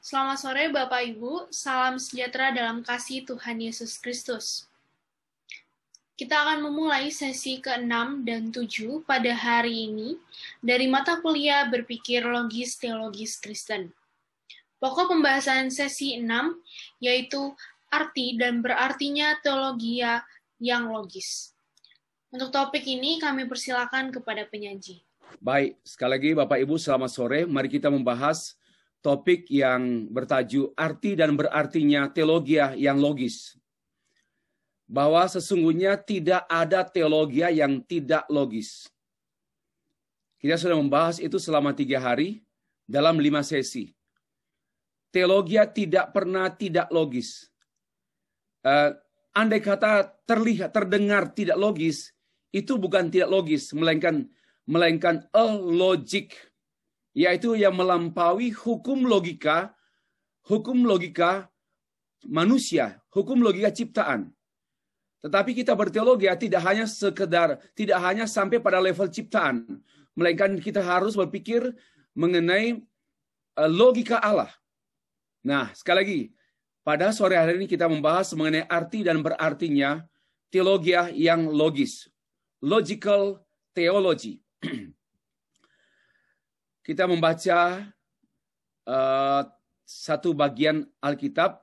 Selamat sore Bapak Ibu, salam sejahtera dalam kasih Tuhan Yesus Kristus. Kita akan memulai sesi ke-6 dan 7 pada hari ini dari mata kuliah Berpikir Logis Teologis Kristen. Pokok pembahasan sesi 6 yaitu arti dan berartinya teologi yang logis. Untuk topik ini kami persilakan kepada penyaji. Baik, sekali lagi Bapak Ibu selamat sore. Mari kita membahas topik yang bertajuk arti dan berartinya teologi yang logis. Bahwa sesungguhnya tidak ada teologi yang tidak logis. Kita sudah membahas itu selama 3 hari dalam 5 sesi. Teologi tidak pernah tidak logis. Andai kata terdengar tidak logis, itu bukan tidak logis, melainkan logic, yaitu yang melampaui hukum logika manusia, hukum logika ciptaan. Tetapi kita berteologi tidak hanya sampai pada level ciptaan, melainkan kita harus berpikir mengenai logika Allah. Nah, sekali lagi, pada sore hari ini kita membahas mengenai arti dan berartinya teologi yang logis, logical theology. Kita membaca satu bagian Alkitab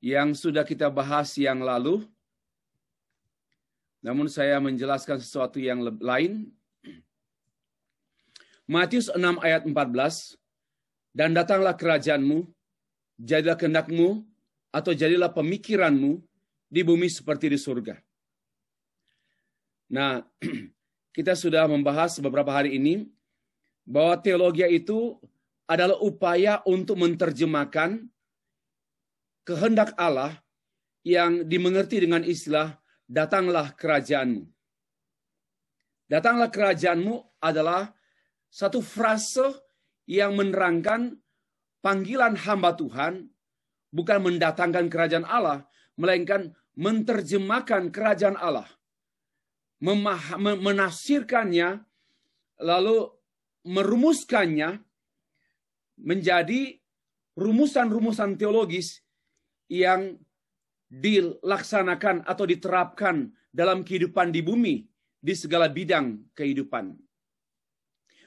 yang sudah kita bahas yang lalu. Namun saya menjelaskan sesuatu yang lain. Matius 6 ayat 14. Dan datanglah kerajaanmu, jadilah kehendakmu, atau jadilah pemikiranmu di bumi seperti di surga. Nah, kita sudah membahas beberapa hari ini bahwa teologi itu adalah upaya untuk menerjemahkan kehendak Allah yang dimengerti dengan istilah datanglah kerajaanmu. Datanglah kerajaanmu adalah satu frase yang menerangkan panggilan hamba Tuhan bukan mendatangkan kerajaan Allah, melainkan menerjemahkan kerajaan Allah. Menafsirkannya, lalu merumuskannya menjadi rumusan-rumusan teologis yang dilaksanakan atau diterapkan dalam kehidupan di bumi, di segala bidang kehidupan.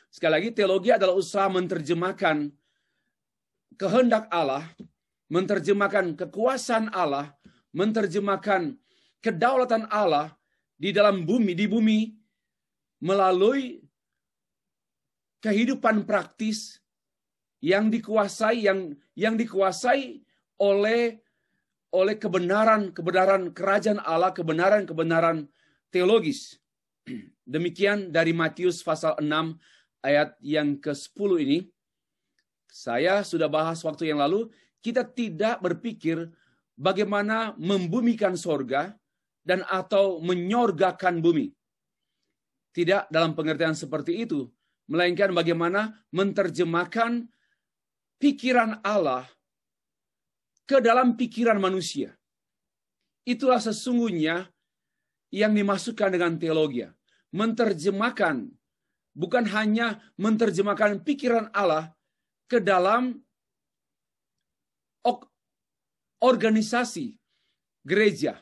Sekali lagi, teologi adalah usaha menerjemahkan kehendak Allah, menerjemahkan kekuasaan Allah, menerjemahkan kedaulatan Allah di dalam bumi, melalui kehidupan praktis yang dikuasai oleh kebenaran kerajaan Allah, kebenaran teologis. Demikian dari Matius pasal 6 ayat yang ke-10 ini. Saya sudah bahas waktu yang lalu, kita tidak berpikir bagaimana membumikan sorga dan atau menyorgakan bumi. Tidak dalam pengertian seperti itu, melainkan bagaimana menerjemahkan pikiran Allah ke dalam pikiran manusia. Itulah sesungguhnya yang dimasukkan dengan teologi. Menerjemahkan, bukan hanya menerjemahkan pikiran Allah ke dalam organisasi gereja.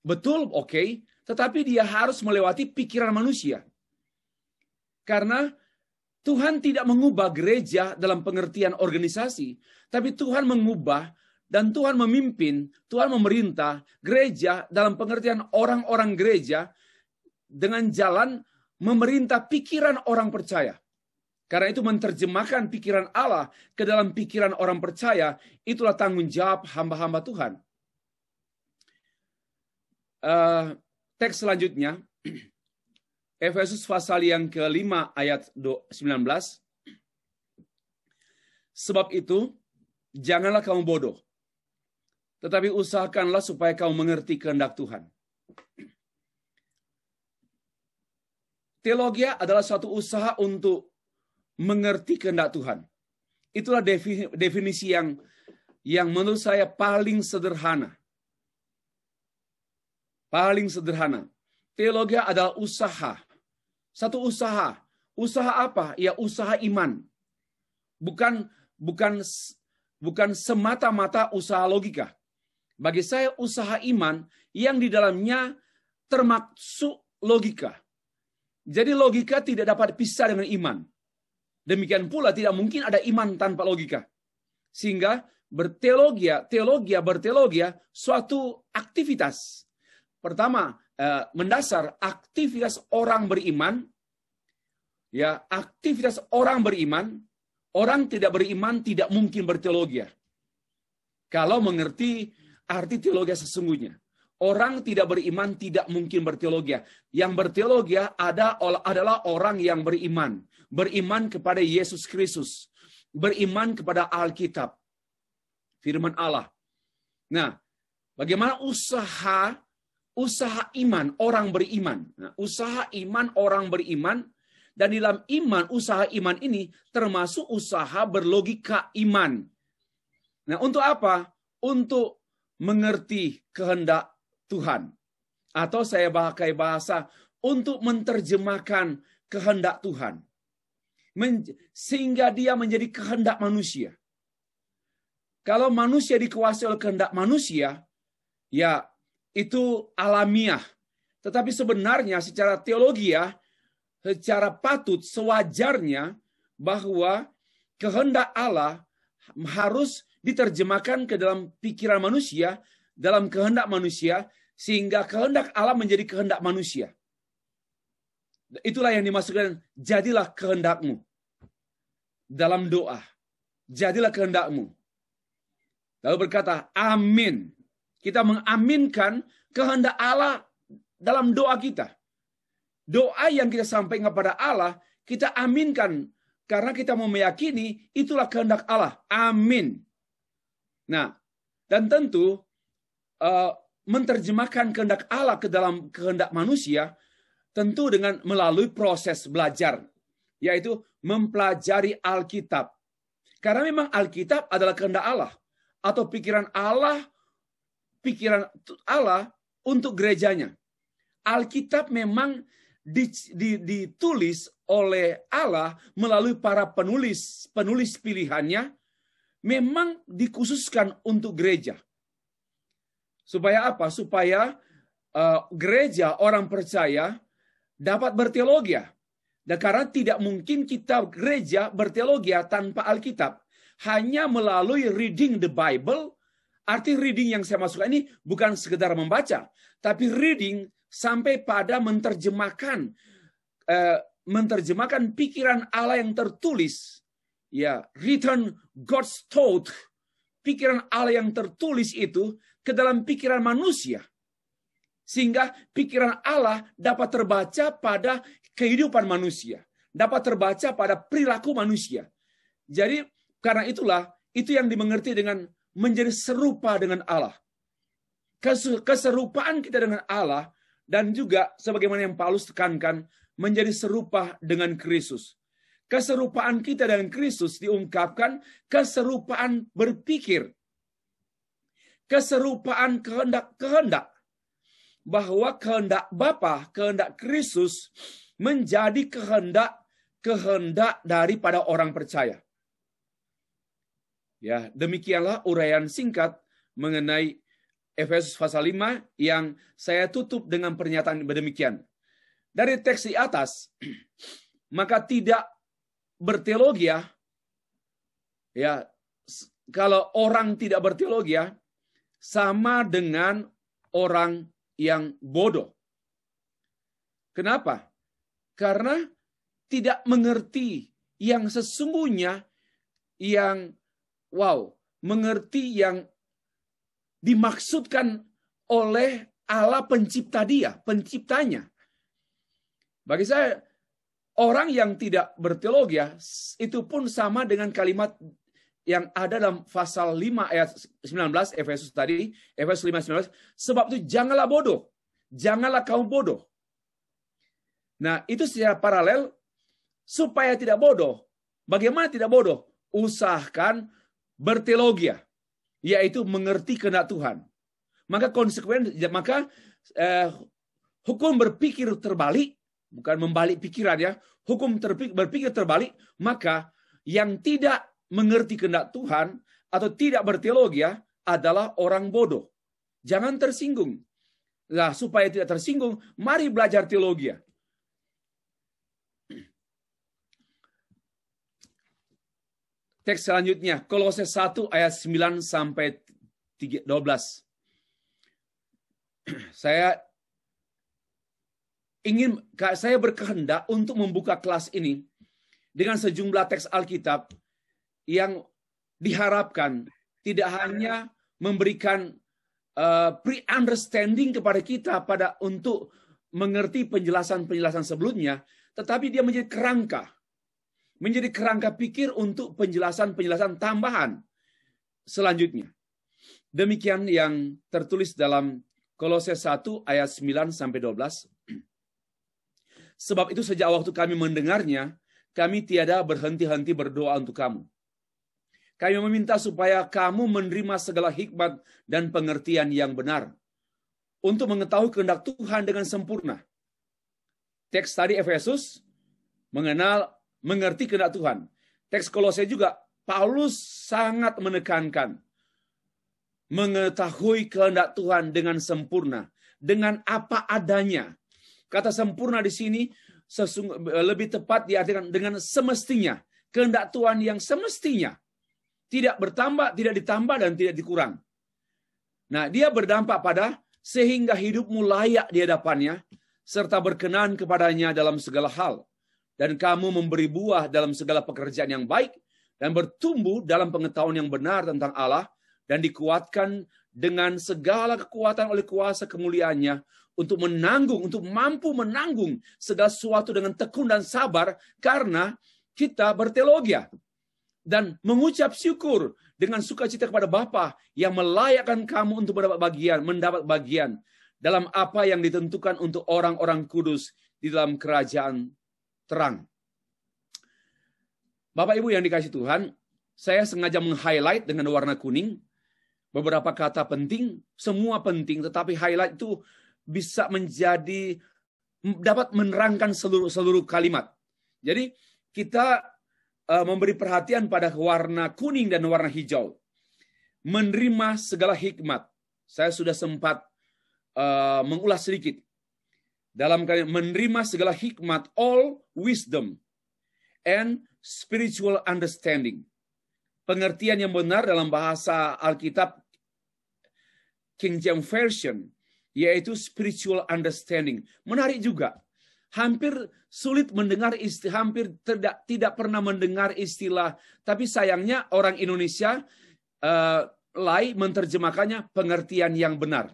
Betul, oke. Tetapi dia harus melewati pikiran manusia. Karena Tuhan tidak mengubah gereja dalam pengertian organisasi. Tapi Tuhan mengubah dan Tuhan memimpin, Tuhan memerintah gereja dalam pengertian orang-orang gereja dengan jalan memerintah pikiran orang percaya. Karena itu menerjemahkan pikiran Allah ke dalam pikiran orang percaya, itulah tanggung jawab hamba-hamba Tuhan. Teks selanjutnya, Efesus pasal yang ke-5 ayat 19. Sebab itu, janganlah kamu bodoh, tetapi usahakanlah supaya kamu mengerti kehendak Tuhan. Teologi adalah suatu usaha untuk mengerti kehendak Tuhan. Itulah definisi yang menurut saya paling sederhana. Paling sederhana. Teologi adalah usaha. Satu usaha Usaha apa? Ya usaha iman. Bukan semata-mata usaha logika. Bagi saya usaha iman yang di dalamnya termasuk logika. Jadi logika tidak dapat dipisah dengan iman. Demikian pula tidak mungkin ada iman tanpa logika. Sehingga berteologia suatu aktivitas. Pertama, mendasar aktivitas orang beriman. Ya, aktivitas orang beriman. Orang tidak beriman tidak mungkin berteologia. Kalau mengerti arti teologia sesungguhnya. Orang tidak beriman tidak mungkin berteologia. Yang berteologia adalah orang yang beriman. Beriman kepada Yesus Kristus. Beriman kepada Alkitab. Firman Allah. Nah, bagaimana usaha iman orang beriman? Nah, usaha iman orang beriman. Dan di dalam iman, usaha iman ini termasuk usaha berlogika iman. Nah, untuk apa? Untuk mengerti kehendak Tuhan. Atau saya pakai bahasa, untuk menerjemahkan kehendak Tuhan. Sehingga dia menjadi kehendak manusia. Kalau manusia dikuasai oleh kehendak manusia, ya itu alamiah. Tetapi sebenarnya secara teologi secara patut sewajarnya bahwa kehendak Allah harus diterjemahkan ke dalam pikiran manusia, dalam kehendak manusia, sehingga kehendak Allah menjadi kehendak manusia. Itulah yang dimaksudkan, jadilah kehendakmu. Dalam doa, jadilah kehendakmu. Lalu berkata, amin. Kita mengaminkan kehendak Allah dalam doa kita. Doa yang kita sampaikan kepada Allah, kita aminkan. Karena kita mau meyakini, itulah kehendak Allah. Amin. Nah, dan tentu, menerjemahkan kehendak Allah ke dalam kehendak manusia, tentu dengan melalui proses belajar. Yaitu mempelajari Alkitab. Karena memang Alkitab adalah kehendak Allah. Atau pikiran Allah untuk gerejanya. Alkitab memang ditulis oleh Allah melalui para penulis pilihannya, memang dikhususkan untuk gereja. Supaya apa? Supaya gereja orang percaya dapat berteologia. Dan karena tidak mungkin kita gereja berteologia tanpa Alkitab. Hanya melalui reading the Bible. Arti reading yang saya masukkan ini bukan sekedar membaca, tapi reading sampai pada menerjemahkan pikiran Allah yang tertulis, ya, written God's thought, pikiran Allah yang tertulis itu ke dalam pikiran manusia, sehingga pikiran Allah dapat terbaca pada kehidupan manusia, dapat terbaca pada perilaku manusia. Jadi karena itulah itu yang dimengerti dengan menjadi serupa dengan Allah. Keserupaan kita dengan Allah. Dan juga sebagaimana yang Paulus tekankan, menjadi serupa dengan Kristus. Keserupaan kita dengan Kristus diungkapkan keserupaan berpikir. Keserupaan kehendak. Bahwa kehendak Bapa, kehendak Kristus menjadi kehendak daripada orang percaya. Ya, demikianlah uraian singkat mengenai Efesus pasal 5 yang saya tutup dengan pernyataan demikian. Dari teks di atas, maka tidak berteologia, ya, kalau orang tidak berteologia, sama dengan orang yang bodoh. Kenapa? Karena tidak mengerti yang sesungguhnya, mengerti yang dimaksudkan oleh Allah penciptanya. Bagi saya, orang yang tidak berteologia, itu pun sama dengan kalimat yang ada dalam pasal 5 ayat 19, Efesus 5:19, sebab itu janganlah bodoh, janganlah kamu bodoh. Nah, itu secara paralel, supaya tidak bodoh. Bagaimana tidak bodoh? Usahakan berteologia. Yaitu mengerti kehendak Tuhan. Maka hukum berpikir terbalik bukan membalik pikiran ya, hukum berpikir terbalik, maka yang tidak mengerti kehendak Tuhan atau tidak berteologi adalah orang bodoh. Jangan tersinggung. Nah, supaya tidak tersinggung, mari belajar teologi. Teks selanjutnya, Kolose 1 ayat 9 sampai 12. Saya berkehendak untuk membuka kelas ini dengan sejumlah teks Alkitab yang diharapkan tidak hanya memberikan pre-understanding kepada kita untuk mengerti penjelasan-penjelasan sebelumnya, tetapi dia menjadi kerangka pikir untuk penjelasan-penjelasan tambahan selanjutnya. Demikian yang tertulis dalam Kolose 1 ayat 9 sampai 12. Sebab itu sejak waktu kami mendengarnya, kami tiada berhenti-henti berdoa untuk kamu. Kami meminta supaya kamu menerima segala hikmat dan pengertian yang benar untuk mengetahui kehendak Tuhan dengan sempurna. Teks tadi Efesus mengerti kehendak Tuhan. Teks Kolose juga Paulus sangat menekankan mengetahui kehendak Tuhan dengan sempurna, dengan apa adanya. Kata sempurna di sini lebih tepat diartikan dengan semestinya. Kehendak Tuhan yang semestinya. Tidak bertambah, tidak ditambah, dan tidak dikurang. Nah, dia berdampak pada sehingga hidupmu layak di hadapannya, serta berkenan kepadanya dalam segala hal. Dan kamu memberi buah dalam segala pekerjaan yang baik, dan bertumbuh dalam pengetahuan yang benar tentang Allah, dan dikuatkan dengan segala kekuatan oleh kuasa kemuliaannya, untuk mampu menanggung segala sesuatu dengan tekun dan sabar, karena kita berteologi dan mengucap syukur dengan sukacita kepada Bapa yang melayakkan kamu untuk mendapat bagian dalam apa yang ditentukan untuk orang-orang kudus di dalam kerajaan terang. Bapak Ibu yang dikasihi Tuhan, saya sengaja meng-highlight dengan warna kuning beberapa kata penting, semua penting, tetapi highlight itu bisa dapat menerangkan seluruh kalimat. Jadi kita memberi perhatian pada warna kuning dan warna hijau. Menerima segala hikmat. Saya sudah sempat mengulas sedikit. Dalam kalimat menerima segala hikmat, all wisdom and spiritual understanding. Pengertian yang benar dalam bahasa Alkitab King James Version, yaitu spiritual understanding. Menarik juga. Hampir sulit mendengar hampir tidak pernah mendengar istilah, tapi sayangnya orang Indonesia menerjemahkannya pengertian yang benar.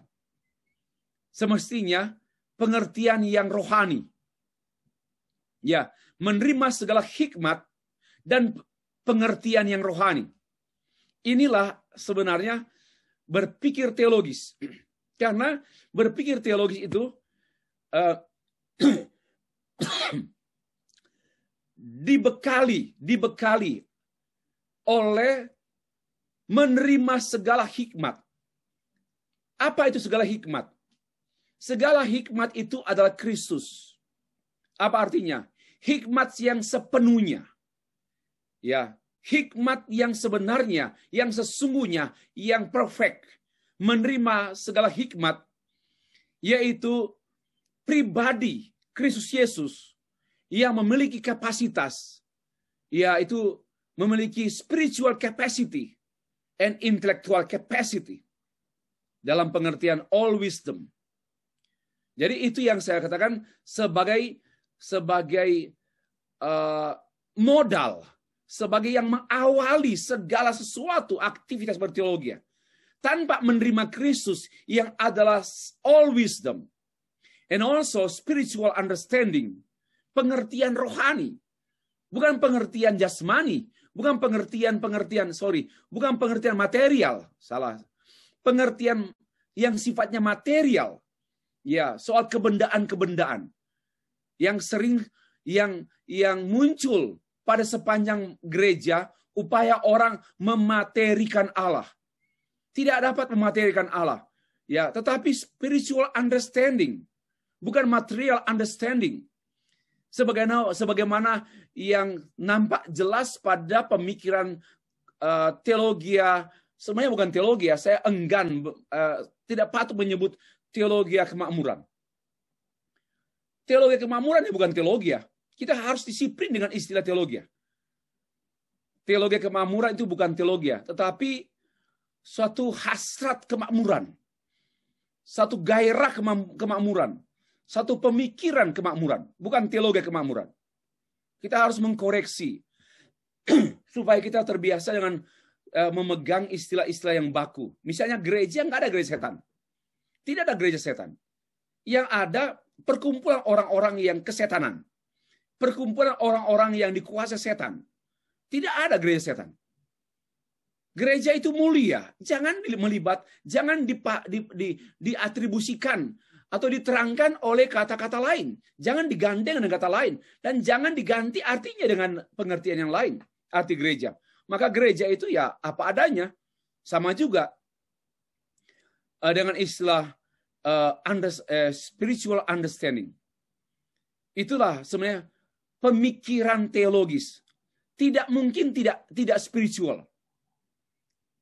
Semestinya pengertian yang rohani. Ya, menerima segala hikmat dan pengertian yang rohani. Inilah sebenarnya berpikir teologis. Karena berpikir teologis itu dibekali oleh menerima segala hikmat. Apa itu segala hikmat? Segala hikmat itu adalah Kristus. Apa artinya? Hikmat yang sepenuhnya. Ya, hikmat yang sebenarnya, yang sesungguhnya, yang perfect. Menerima segala hikmat, yaitu pribadi Kristus Yesus yang memiliki kapasitas, yaitu memiliki spiritual capacity and intellectual capacity dalam pengertian all wisdom. Jadi itu yang saya katakan sebagai modal, sebagai yang mengawali segala sesuatu aktivitas berteologi. Tanpa menerima Kristus yang adalah all wisdom and also spiritual understanding, pengertian rohani, bukan pengertian jasmani, bukan pengertian material, salah. Pengertian yang sifatnya material. Ya, soal kebendaan-kebendaan yang sering yang muncul pada sepanjang gereja, upaya orang mematerikan Allah. Tidak dapat mematerikan Allah, ya, tetapi spiritual understanding, bukan material understanding. Sebagaimana yang nampak jelas pada pemikiran teologi, sebenarnya bukan teologi, saya enggan, tidak patut menyebut teologi kemakmuran. Teologi kemakmuran ya bukan teologi. Kita harus disiplin dengan istilah teologi. Teologi kemakmuran itu bukan teologi, tetapi suatu hasrat kemakmuran, satu gairah kemakmuran, satu pemikiran kemakmuran, bukan teologi kemakmuran. Kita harus mengkoreksi supaya kita terbiasa dengan memegang istilah-istilah yang baku. Misalnya gereja, nggak ada gereja setan. Tidak ada gereja setan. Yang ada perkumpulan orang-orang yang kesetanan. Perkumpulan orang-orang yang dikuasai setan. Tidak ada gereja setan. Gereja itu mulia. Jangan jangan diatribusikan atau diterangkan oleh kata-kata lain. Jangan digandeng dengan kata lain. Dan jangan diganti artinya dengan pengertian yang lain. Arti gereja. Maka gereja itu ya apa adanya. Sama juga dengan istilah spiritual understanding. Itulah sebenarnya pemikiran teologis. Tidak mungkin tidak spiritual.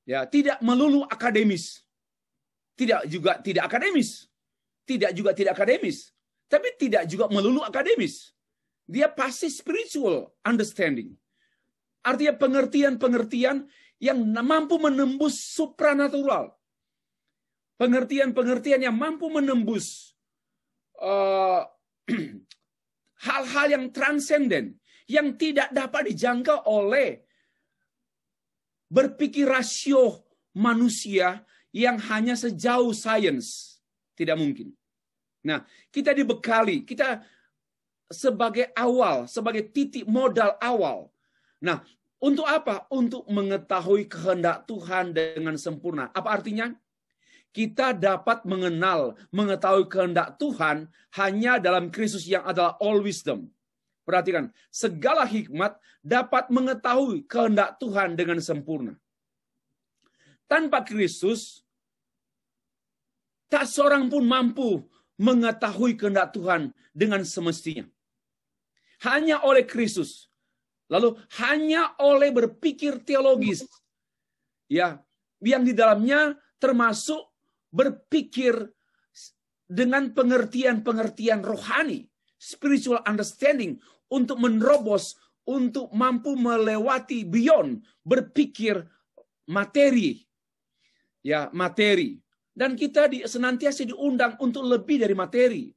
Ya, tidak melulu akademis. Tidak juga tidak akademis. Tidak juga tidak akademis. Tapi tidak juga melulu akademis. Dia pasti spiritual understanding. Artinya pengertian-pengertian yang mampu menembus supranatural. Pengertian-pengertian yang mampu menembus hal-hal yang transenden. Yang tidak dapat dijangkau oleh berpikir rasio manusia yang hanya sejauh sains. Tidak mungkin. Nah, kita dibekali, kita sebagai awal, sebagai titik modal awal. Nah, untuk apa? Untuk mengetahui kehendak Tuhan dengan sempurna. Apa artinya? Kita dapat mengetahui kehendak Tuhan hanya dalam Kristus yang adalah all wisdom. Perhatikan, segala hikmat dapat mengetahui kehendak Tuhan dengan sempurna. Tanpa Kristus, tak seorang pun mampu mengetahui kehendak Tuhan dengan semestinya. Hanya oleh Kristus. Lalu hanya oleh berpikir teologis. Ya, yang di dalamnya termasuk berpikir dengan pengertian-pengertian rohani. Spiritual understanding. Untuk menerobos, untuk mampu melewati beyond, berpikir materi. Ya, materi. Dan kita senantiasa diundang untuk lebih dari materi.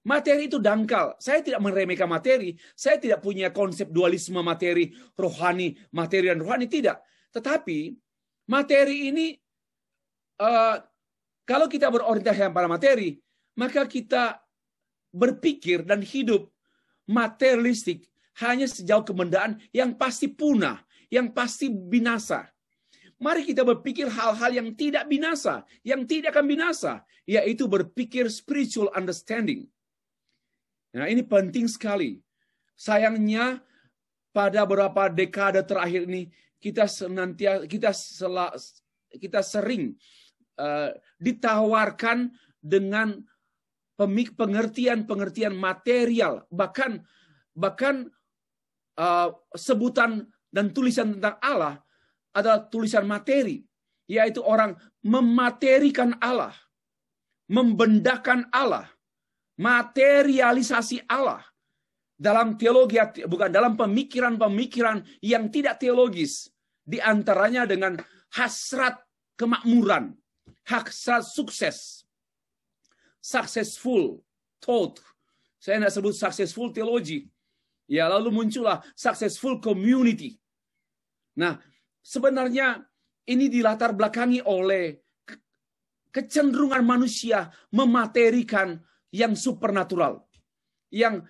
Materi itu dangkal. Saya tidak meremehkan materi. Saya tidak punya konsep dualisme materi, rohani, materi dan rohani. Tidak. Tetapi, materi ini, kalau kita berorientasi pada materi, maka kita berpikir dan hidup materialistik hanya sejauh kebendaan yang pasti punah, yang pasti binasa. Mari kita berpikir hal-hal yang tidak binasa, yang tidak akan binasa, yaitu berpikir spiritual understanding. Nah, ini penting sekali. Sayangnya pada beberapa dekade terakhir ini kita sering ditawarkan dengan pengertian-pengertian material, bahkan sebutan dan tulisan tentang Allah adalah tulisan materi, yaitu orang mematerikan Allah, membendakan Allah, materialisasi Allah dalam teologi, bukan dalam pemikiran-pemikiran yang tidak teologis, di antaranya dengan hasrat kemakmuran, hasrat sukses. Successful thought. Saya tidak sebut successful theology. Ya, lalu muncullah successful community. Nah, sebenarnya ini dilatar belakangi oleh kecenderungan manusia mematerikan yang supernatural. Yang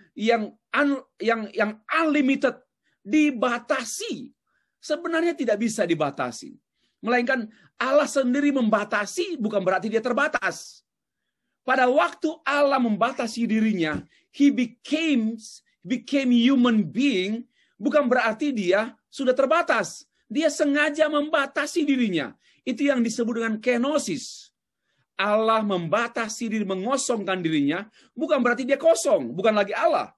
unlimited, dibatasi. Sebenarnya tidak bisa dibatasi. Melainkan Allah sendiri membatasi, bukan berarti dia terbatas. Pada waktu Allah membatasi dirinya, he became human being, bukan berarti dia sudah terbatas. Dia sengaja membatasi dirinya. Itu yang disebut dengan kenosis. Allah membatasi diri, mengosongkan dirinya, bukan berarti dia kosong, bukan lagi Allah.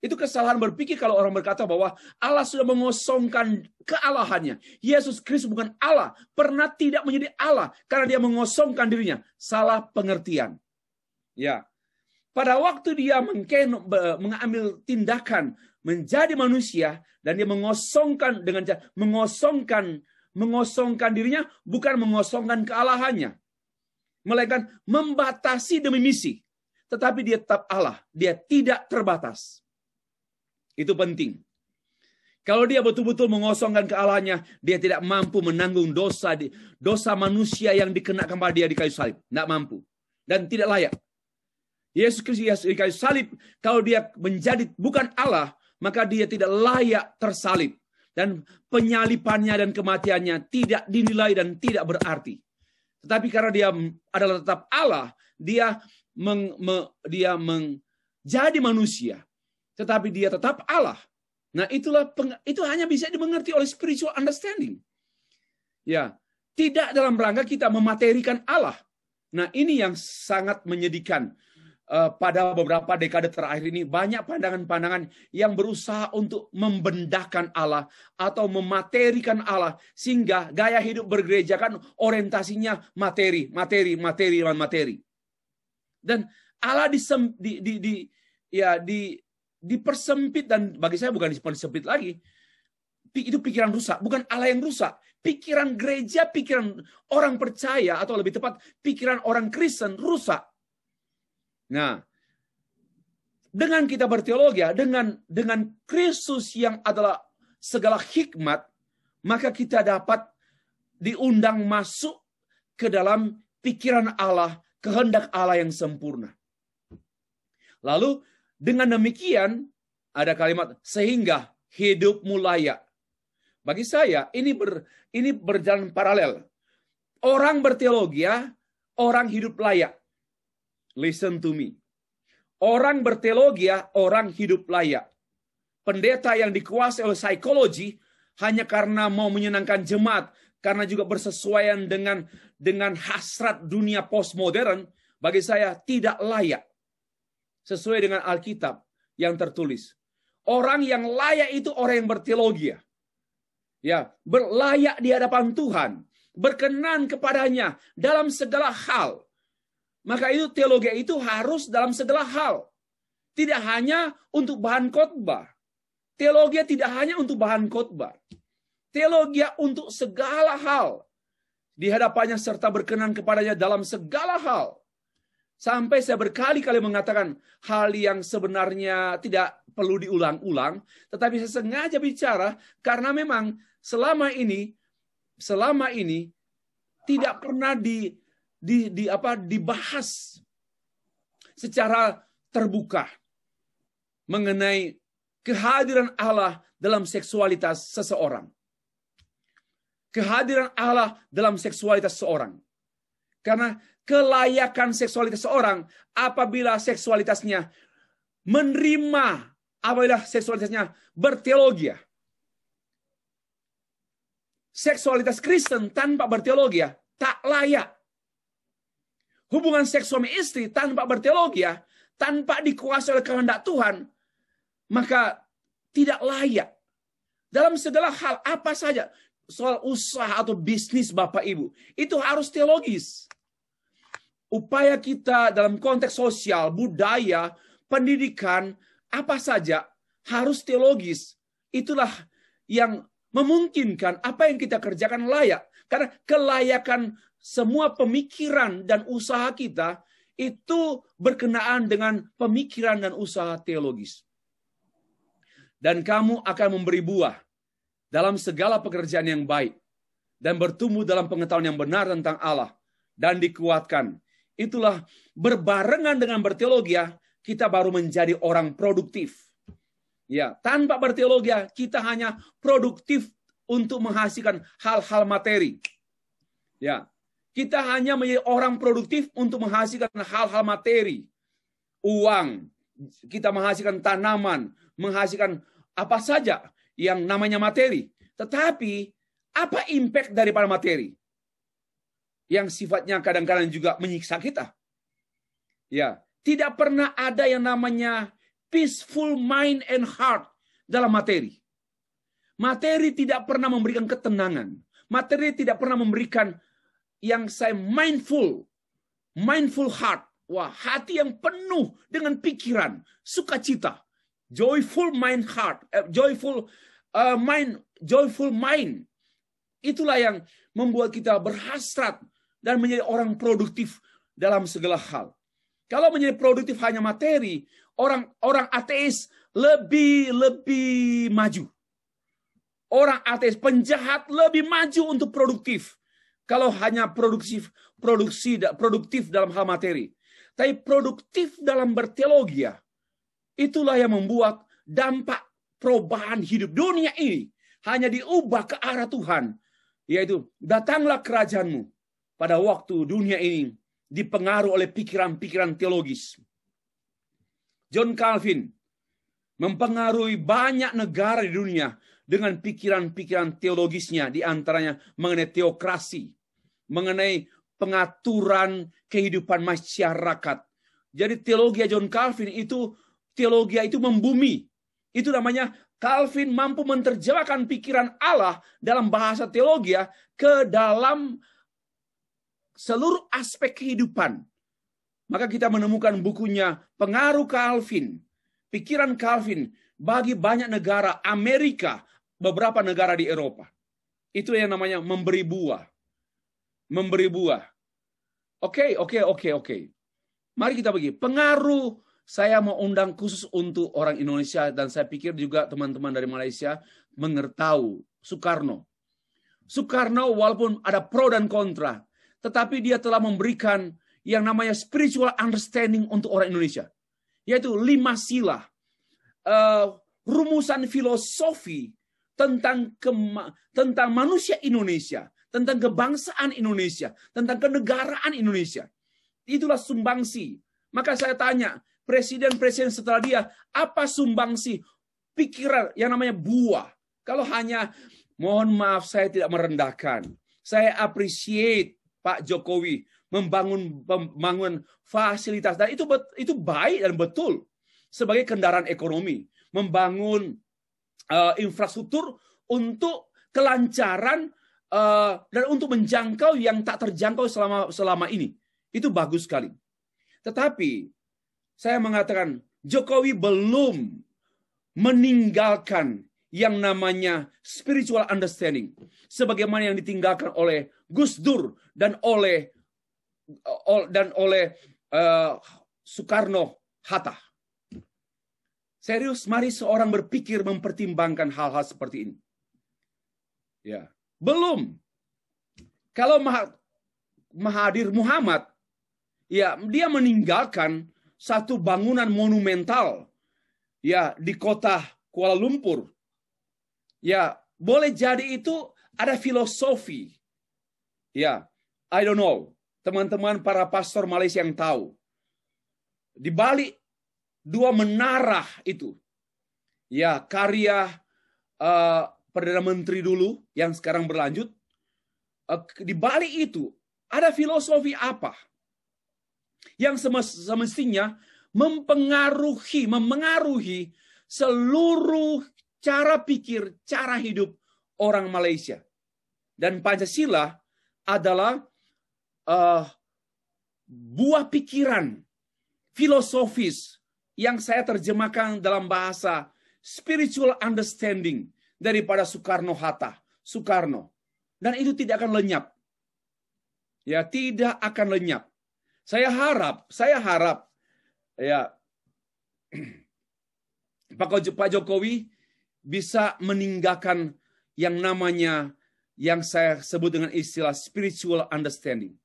Itu kesalahan berpikir kalau orang berkata bahwa Allah sudah mengosongkan kealahannya. Yesus Kristus bukan Allah, pernah tidak menjadi Allah karena dia mengosongkan dirinya. Salah pengertian. Ya. Pada waktu dia mengambil tindakan menjadi manusia dan dia mengosongkan mengosongkan dirinya, bukan mengosongkan kealahannya, melainkan membatasi demi misi. Tetapi dia tetap Allah, dia tidak terbatas. Itu penting. Kalau dia betul-betul mengosongkan kealahannya, dia tidak mampu menanggung dosa manusia yang dikenakan pada dia di kayu salib. Tidak mampu. Dan tidak layak. Yesus Kristus di kayu salib, kalau dia menjadi bukan Allah, maka dia tidak layak tersalib. Dan penyalipannya dan kematiannya tidak dinilai dan tidak berarti. Tetapi karena dia adalah tetap Allah, dia menjadi manusia. Tetapi dia tetap Allah. Nah, itu hanya bisa dimengerti oleh spiritual understanding. Ya, tidak dalam rangka kita mematerikan Allah. Nah, ini yang sangat menyedihkan. Pada beberapa dekade terakhir ini banyak pandangan-pandangan yang berusaha untuk membendahkan Allah atau mematerikan Allah sehingga gaya hidup bergereja kan orientasinya materi. Dan Allah dipersempit, dan bagi saya bukan disempit lagi. Itu pikiran rusak, bukan Allah yang rusak. Pikiran gereja, pikiran orang percaya atau lebih tepat pikiran orang Kristen rusak. Nah, dengan kita berteologi, dengan Kristus yang adalah segala hikmat, maka kita dapat diundang masuk ke dalam pikiran Allah, kehendak Allah yang sempurna. Lalu dengan demikian ada kalimat sehingga hidupmu layak. Bagi saya ini berjalan paralel. Orang berteologi, orang hidup layak. Listen to me. Orang berteologi, orang hidup layak. Pendeta yang dikuasai oleh psikologi hanya karena mau menyenangkan jemaat, karena juga bersesuaian dengan hasrat dunia postmodern, bagi saya tidak layak. Sesuai dengan Alkitab yang tertulis. Orang yang layak itu orang yang berteologi. Ya, berlayak di hadapan Tuhan, berkenan kepadanya dalam segala hal. Maka itu teologi itu harus dalam segala hal. Tidak hanya untuk bahan khotbah. Teologi tidak hanya untuk bahan khotbah. Teologi untuk segala hal. Di hadapannya serta berkenan kepadanya dalam segala hal. Sampai saya berkali-kali mengatakan hal yang sebenarnya tidak perlu diulang-ulang. Tetapi saya sengaja bicara karena memang selama ini tidak pernah dibahas secara terbuka mengenai kehadiran Allah dalam seksualitas seseorang. Kehadiran Allah dalam seksualitas seseorang. Karena kelayakan seksualitas seseorang apabila seksualitasnya berteologi. Seksualitas Kristen tanpa berteologi tak layak. Hubungan seks suami istri tanpa berteologi, tanpa dikuasai oleh kehendak Tuhan, maka tidak layak. Dalam segala hal, apa saja, soal usaha atau bisnis Bapak Ibu, itu harus teologis. Upaya kita dalam konteks sosial, budaya, pendidikan, apa saja, harus teologis. Itulah yang memungkinkan apa yang kita kerjakan layak. Karena kelayakan semua pemikiran dan usaha kita itu berkenaan dengan pemikiran dan usaha teologis. Dan kamu akan memberi buah dalam segala pekerjaan yang baik dan bertumbuh dalam pengetahuan yang benar tentang Allah dan dikuatkan. Itulah berbarengan dengan berteologi, kita baru menjadi orang produktif. Ya, tanpa berteologi kita hanya produktif untuk menghasilkan hal-hal materi. Ya, kita hanya menjadi orang produktif untuk menghasilkan hal-hal materi. Uang, kita menghasilkan tanaman, menghasilkan apa saja yang namanya materi. Tetapi, apa impact daripada materi? Yang sifatnya kadang-kadang juga menyiksa kita. Ya, tidak pernah ada yang namanya peaceful mind and heart dalam materi. Materi tidak pernah memberikan ketenangan. Materi tidak pernah memberikan yang saya mindful heart. Wah, hati yang penuh dengan pikiran, sukacita. Joyful mind heart, joyful mind. Itulah yang membuat kita berhasrat dan menjadi orang produktif dalam segala hal. Kalau menjadi produktif hanya materi, orang ateis lebih maju. Orang ateis, penjahat lebih maju untuk produktif. Kalau hanya produktif dalam hal materi. Tapi produktif dalam berteologi, itulah yang membuat dampak perubahan hidup dunia ini hanya diubah ke arah Tuhan. Yaitu, datanglah kerajaanmu pada waktu dunia ini dipengaruhi oleh pikiran-pikiran teologis. John Calvin mempengaruhi banyak negara di dunia dengan pikiran-pikiran teologisnya, di antaranya mengenai teokrasi, mengenai pengaturan kehidupan masyarakat. Jadi teologi John Calvin itu membumi. Itu namanya Calvin mampu menerjemahkan pikiran Allah dalam bahasa teologi ke dalam seluruh aspek kehidupan. Maka kita menemukan bukunya Pengaruh Calvin, pikiran Calvin bagi banyak negara Amerika, beberapa negara di Eropa. Itu yang namanya memberi buah. Memberi buah. Oke. Mari kita pergi. Pengaruh, saya mau undang khusus untuk orang Indonesia, dan saya pikir juga teman-teman dari Malaysia mengetahui Soekarno. Soekarno walaupun ada pro dan kontra, tetapi dia telah memberikan yang namanya spiritual understanding untuk orang Indonesia. Yaitu 5 sila. Rumusan filosofi tentang manusia Indonesia, tentang kebangsaan Indonesia, tentang kenegaraan Indonesia. Itulah sumbangsi. Maka saya tanya, presiden-presiden setelah dia, apa sumbangsi pikiran yang namanya buah? Kalau hanya, mohon maaf saya tidak merendahkan. Saya appreciate Pak Jokowi membangun fasilitas. Dan itu baik dan betul. Sebagai kendaraan ekonomi. Membangun infrastruktur untuk kelancaran dan untuk menjangkau yang tak terjangkau selama ini. Itu bagus sekali. Tetapi saya mengatakan Jokowi belum meninggalkan yang namanya spiritual understanding sebagaimana yang ditinggalkan oleh Gus Dur dan oleh Soekarno Hatta. Serius, mari seorang berpikir mempertimbangkan hal-hal seperti ini. Ya, belum. Kalau Mahathir Muhammad, ya dia meninggalkan satu bangunan monumental, ya di kota Kuala Lumpur. Ya, boleh jadi itu ada filosofi. Ya, I don't know. Teman-teman para pastor Malaysia yang tahu. Di balik 2 menara itu, ya karya Perdana Menteri dulu yang sekarang berlanjut. Di balik itu ada filosofi apa yang semestinya memengaruhi seluruh cara pikir, cara hidup orang Malaysia. Dan Pancasila adalah buah pikiran filosofis yang saya terjemahkan dalam bahasa spiritual understanding daripada Soekarno-Hatta. Dan itu tidak akan lenyap. Ya, tidak akan lenyap. Saya harap ya Pak Jokowi bisa meninggalkan yang namanya yang saya sebut dengan istilah spiritual understanding.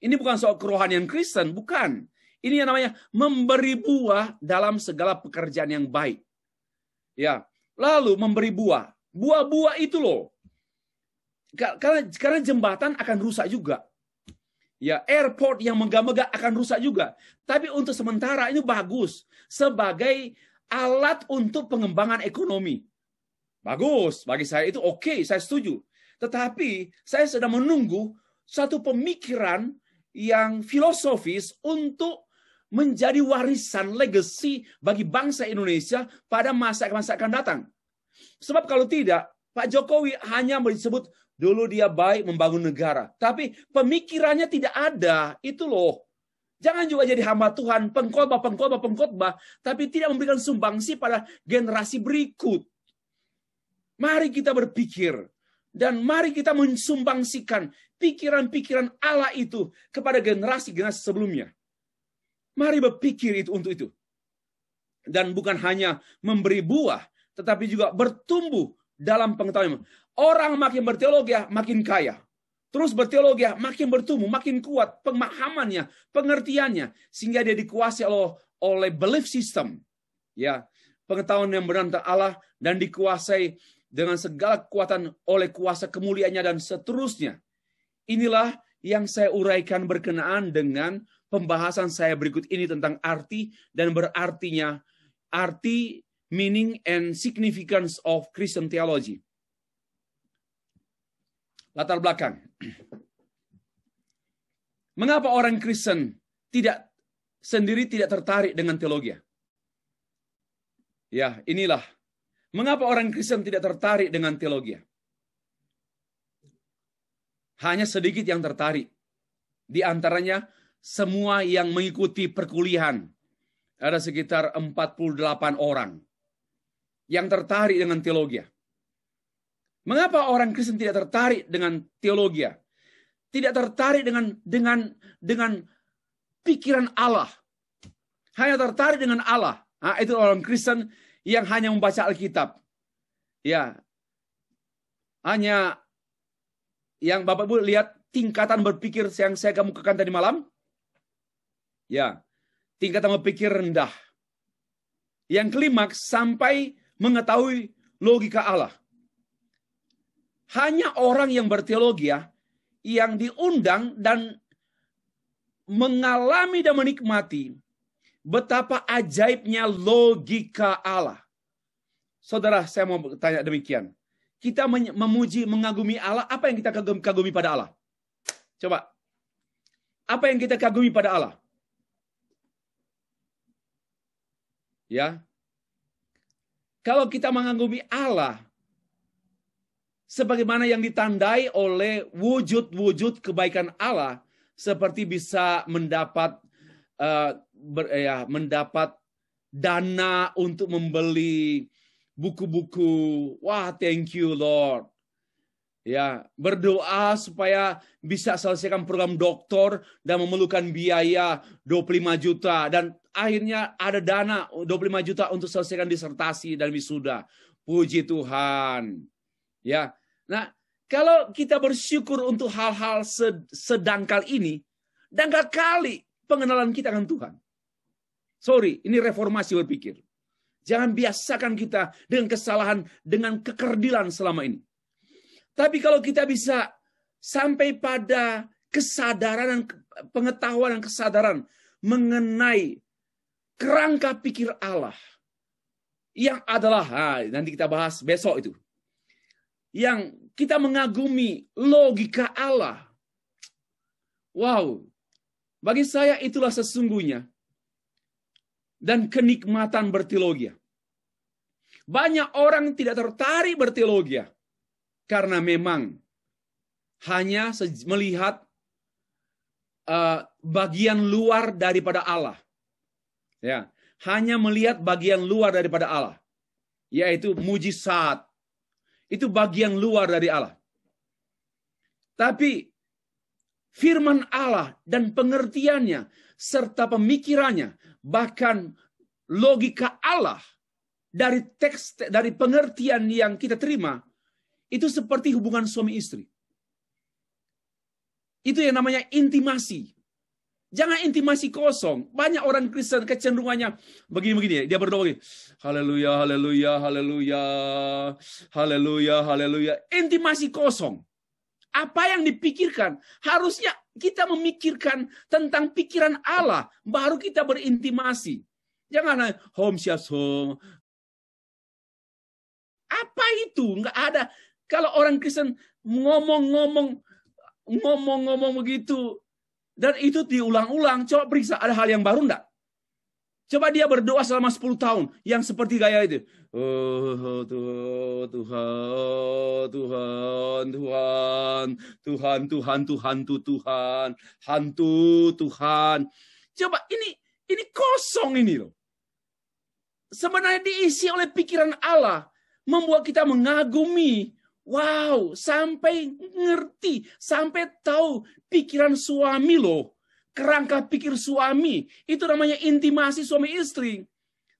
Ini bukan soal kerohanian Kristen, bukan. Ini yang namanya memberi buah dalam segala pekerjaan yang baik. Ya, lalu memberi buah. Buah-buah itu loh. Karena jembatan akan rusak juga. Ya, airport yang megah-megah akan rusak juga. Tapi untuk sementara ini bagus sebagai alat untuk pengembangan ekonomi. Bagus, bagi saya itu oke, saya setuju. Tetapi saya sedang menunggu satu pemikiran yang filosofis untuk menjadi warisan legacy bagi bangsa Indonesia pada masa-masa akan datang. Sebab kalau tidak, Pak Jokowi hanya disebut dulu dia baik membangun negara. Tapi pemikirannya tidak ada. Itu loh. Jangan juga jadi hamba Tuhan, pengkhotbah, tapi tidak memberikan sumbangsi pada generasi berikut. Mari kita berpikir. Dan mari kita mensumbangsikan pikiran-pikiran Allah itu kepada generasi-generasi sebelumnya. Mari berpikir itu untuk itu. Dan bukan hanya memberi buah, tetapi juga bertumbuh dalam pengetahuan. Orang makin berteologi makin kaya. Terus berteologi makin bertumbuh, makin kuat pemahamannya, pengertiannya, sehingga dia dikuasai oleh belief system. Ya, pengetahuan yang benar tentang Allah dan dikuasai dengan segala kekuatan oleh kuasa kemuliaannya dan seterusnya. Inilah yang saya uraikan berkenaan dengan pembahasan saya berikut ini tentang arti dan berartinya, arti, meaning, and significance of Christian theology. Latar belakang. Mengapa orang Kristen tidak tertarik dengan teologi? Ya, inilah. Mengapa orang Kristen tidak tertarik dengan teologi? Hanya sedikit yang tertarik. Di antaranya semua yang mengikuti perkuliahan. Ada sekitar 48 orang yang tertarik dengan teologi. Mengapa orang Kristen tidak tertarik dengan teologi? Tidak tertarik dengan pikiran Allah. Hanya tertarik dengan Allah. Nah, itu orang Kristen yang hanya membaca Alkitab. Ya. Hanya yang Bapak Ibu lihat tingkatan berpikir yang saya kemukakan tadi malam. Ya. Tingkatan berpikir rendah. Yang klimaks sampai mengetahui logika Allah. Hanya orang yang berteologi yang diundang dan mengalami dan menikmati betapa ajaibnya logika Allah. Saudara, saya mau tanya demikian. Kita memuji, mengagumi Allah, apa yang kita kagumi pada Allah? Coba. Apa yang kita kagumi pada Allah? Ya. Kalau kita mengagumi Allah, sebagaimana yang ditandai oleh wujud-wujud kebaikan Allah, seperti bisa mendapat dana untuk membeli buku-buku. Wah, thank you Lord. Ya, berdoa supaya bisa selesaikan program doktor dan memerlukan biaya 25 juta dan akhirnya ada dana 25 juta untuk selesaikan disertasi dan wisuda. Puji Tuhan. Ya. Nah, kalau kita bersyukur untuk hal-hal sedangkal ini, dangkal kali pengenalan kita dengan Tuhan. Sorry, ini reformasi berpikir. Jangan biasakan kita dengan kesalahan, dengan kekerdilan selama ini. Tapi kalau kita bisa sampai pada kesadaran dan pengetahuan dan kesadaran mengenai kerangka pikir Allah, yang adalah, nanti kita bahas besok itu, yang kita mengagumi logika Allah. Wow, bagi saya itulah sesungguhnya dan kenikmatan berteologi. Banyak orang tidak tertarik berteologi karena memang hanya melihat bagian luar daripada Allah. Ya, hanya melihat bagian luar daripada Allah, yaitu mujizat. Itu bagian luar dari Allah. Tapi firman Allah dan pengertiannya serta pemikirannya, bahkan logika Allah dari teks, dari pengertian yang kita terima, itu seperti hubungan suami istri. Itu yang namanya intimasi. Jangan intimasi kosong. Banyak orang Kristen kecenderungannya begini-begini. Dia berdoa begini. Haleluya, haleluya, haleluya. Haleluya, haleluya. Intimasi kosong. Apa yang dipikirkan? Harusnya kita memikirkan tentang pikiran Allah. Baru kita berintimasi. Jangan home sias home. Apa itu? Enggak ada. Kalau orang Kristen ngomong-ngomong begitu, dan itu diulang-ulang, coba periksa ada hal yang baru enggak? Coba dia berdoa selama 10 tahun. Yang seperti gaya itu. Oh, Tuhan, Tuhan, Tuhan, Tuhan, Tuhan, Tuhan, Tuhan, Tuhan, hantu Tuhan. Coba ini kosong ini loh. Sebenarnya diisi oleh pikiran Allah. Membuat kita mengagumi. Wow, sampai ngerti, sampai tahu pikiran suami loh. Kerangka pikir suami. Itu namanya intimasi suami istri.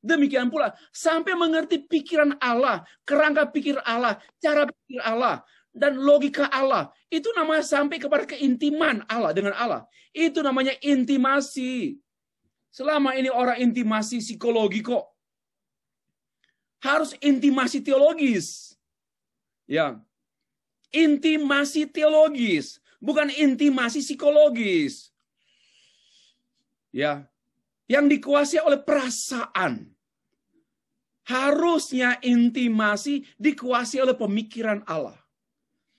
Demikian pula, sampai mengerti pikiran Allah, kerangka pikir Allah, cara pikir Allah, dan logika Allah. Itu namanya sampai kepada keintiman Allah dengan Allah. Itu namanya intimasi. Selama ini orang intimasi psikologi kok. Harus intimasi teologis. Ya, intimasi teologis, bukan intimasi psikologis. Ya, yang dikuasai oleh perasaan. Harusnya intimasi dikuasai oleh pemikiran Allah.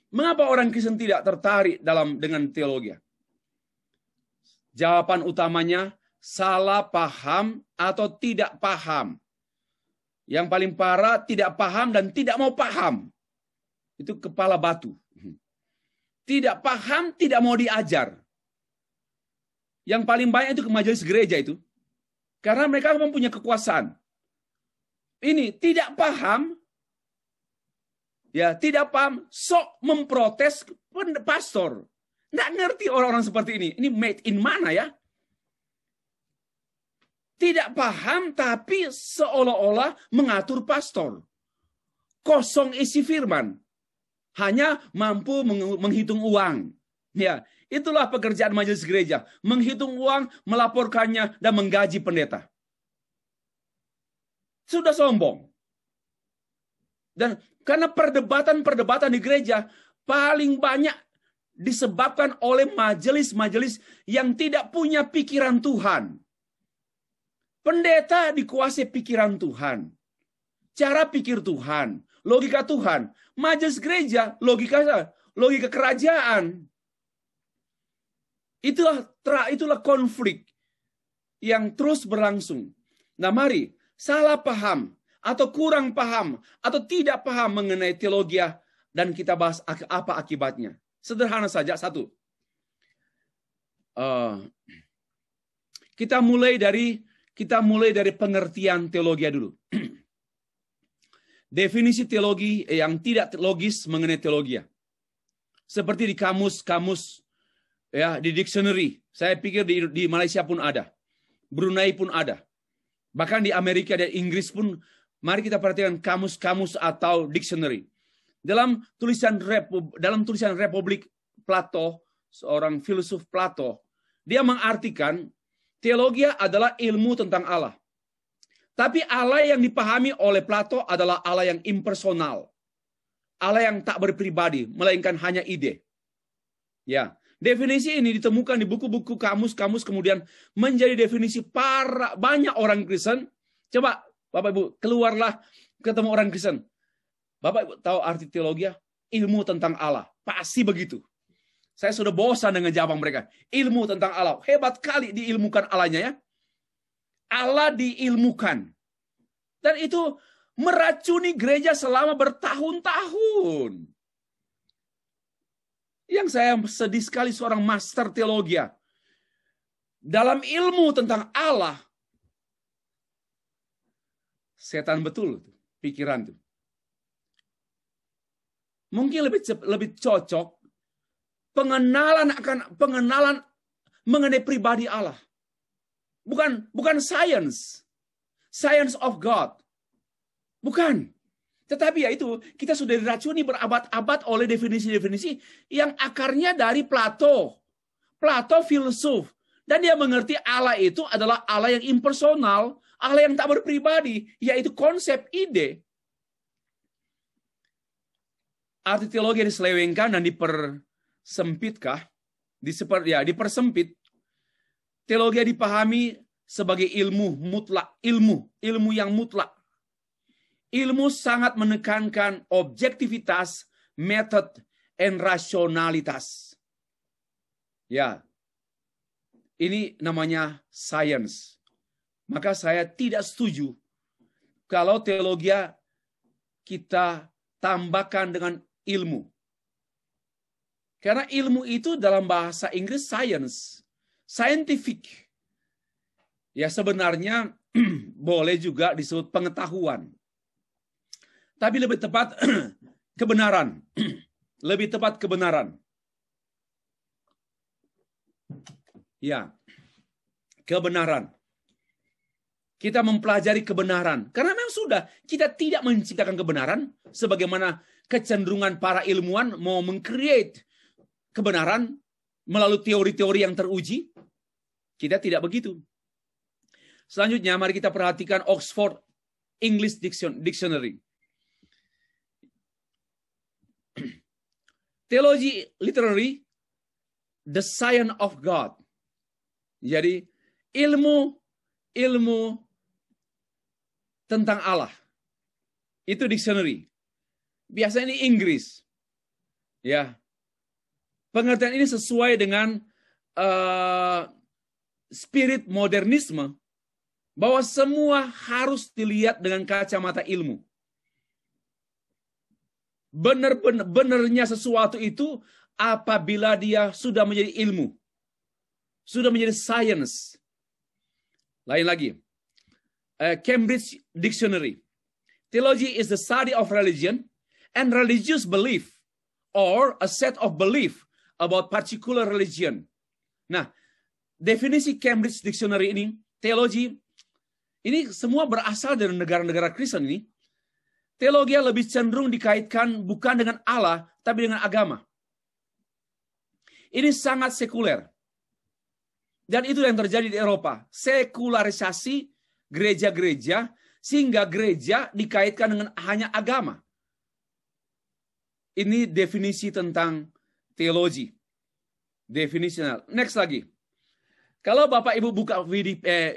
Mengapa orang Kristen tidak tertarik dengan teologi? Jawaban utamanya salah paham atau tidak paham. Yang paling parah tidak paham dan tidak mau paham. Itu kepala batu. Tidak paham, tidak mau diajar. Yang paling banyak itu ke majelis gereja itu. Karena mereka mempunyai kekuasaan. Ini tidak paham. Ya, tidak paham. Sok memprotes pastor. Nggak ngerti orang-orang seperti ini. Ini made in mana ya? Tidak paham tapi seolah-olah mengatur pastor. Kosong isi firman. Hanya mampu menghitung uang. Ya, itulah pekerjaan majelis gereja. Menghitung uang, melaporkannya, dan menggaji pendeta. Sudah sombong. Dan karena perdebatan-perdebatan di gereja paling banyak disebabkan oleh majelis-majelis yang tidak punya pikiran Tuhan. Pendeta dikuasai pikiran Tuhan. Cara pikir Tuhan. Logika Tuhan. Majelis gereja, logika kerajaan. Itulah konflik yang terus berlangsung. Nah, mari salah paham atau kurang paham atau tidak paham mengenai teologi dan kita bahas apa akibatnya. Sederhana saja, satu. Kita mulai dari pengertian teologi dulu. Definisi teologi yang tidak logis mengenai teologi. Seperti di kamus-kamus, ya, di dictionary. Saya pikir di Malaysia pun ada. Brunei pun ada. Bahkan di Amerika dan Inggris pun, mari kita perhatikan kamus-kamus atau dictionary. Dalam tulisan Republik Plato, seorang filsuf Plato, dia mengartikan teologi adalah ilmu tentang Allah. Tapi Allah yang dipahami oleh Plato adalah Allah yang impersonal. Allah yang tak berpribadi, melainkan hanya ide. Ya, definisi ini ditemukan di buku-buku kamus-kamus, kemudian menjadi definisi banyak orang Kristen. Coba, Bapak Ibu, keluarlah ketemu orang Kristen. Bapak Ibu tahu arti teologi? Ilmu tentang Allah. Pasti begitu. Saya sudah bosan dengan jawaban mereka. Ilmu tentang Allah. Hebat kali diilmukan Allahnya ya. Allah diilmukan. Dan itu meracuni gereja selama bertahun-tahun. Yang saya sedih sekali seorang master teologi. Dalam ilmu tentang Allah. Setan betul pikiran itu. Mungkin lebih cocok pengenalan mengenai pribadi Allah. Bukan science of God. Bukan. Tetapi ya itu, kita sudah diracuni berabad-abad oleh definisi-definisi yang akarnya dari Plato. Plato filsuf. Dan dia mengerti Allah itu adalah Allah yang impersonal, Allah yang tak berpribadi, yaitu konsep ide. Arti teologi diselewengkan dan dipersempitkah? Dipersempit. Teologi dipahami sebagai ilmu mutlak, ilmu yang mutlak. Ilmu sangat menekankan objektivitas, metode, dan rasionalitas. Ya, ini namanya science. Maka saya tidak setuju kalau teologi kita tambahkan dengan ilmu. Karena ilmu itu dalam bahasa Inggris science, scientific. Ya sebenarnya boleh juga disebut pengetahuan. Tapi lebih tepat kebenaran. Lebih tepat kebenaran. Ya, kebenaran. Kita mempelajari kebenaran. Karena memang sudah, kita tidak menciptakan kebenaran. Sebagaimana kecenderungan para ilmuwan mau meng-create kebenaran melalui teori-teori yang teruji. Kita tidak begitu. Selanjutnya, mari kita perhatikan Oxford English Dictionary. Theology literally, the science of God. Jadi, ilmu tentang Allah. Itu dictionary. Biasanya ini Inggris. Ya. Pengertian ini sesuai dengan spirit modernisme bahwa semua harus dilihat dengan kacamata ilmu. Benar-benarnya sesuatu itu apabila dia sudah menjadi ilmu. Sudah menjadi science. Lain lagi. Cambridge Dictionary. Theology is the study of religion and religious belief or a set of belief about particular religion. Nah, definisi Cambridge Dictionary ini, teologi, ini semua berasal dari negara-negara Kristen ini. Teologi lebih cenderung dikaitkan bukan dengan Allah, tapi dengan agama. Ini sangat sekuler. Dan itu yang terjadi di Eropa. Sekularisasi gereja-gereja, sehingga gereja dikaitkan dengan hanya agama. Ini definisi tentang teologi. Definisional. Next lagi. Kalau Bapak Ibu buka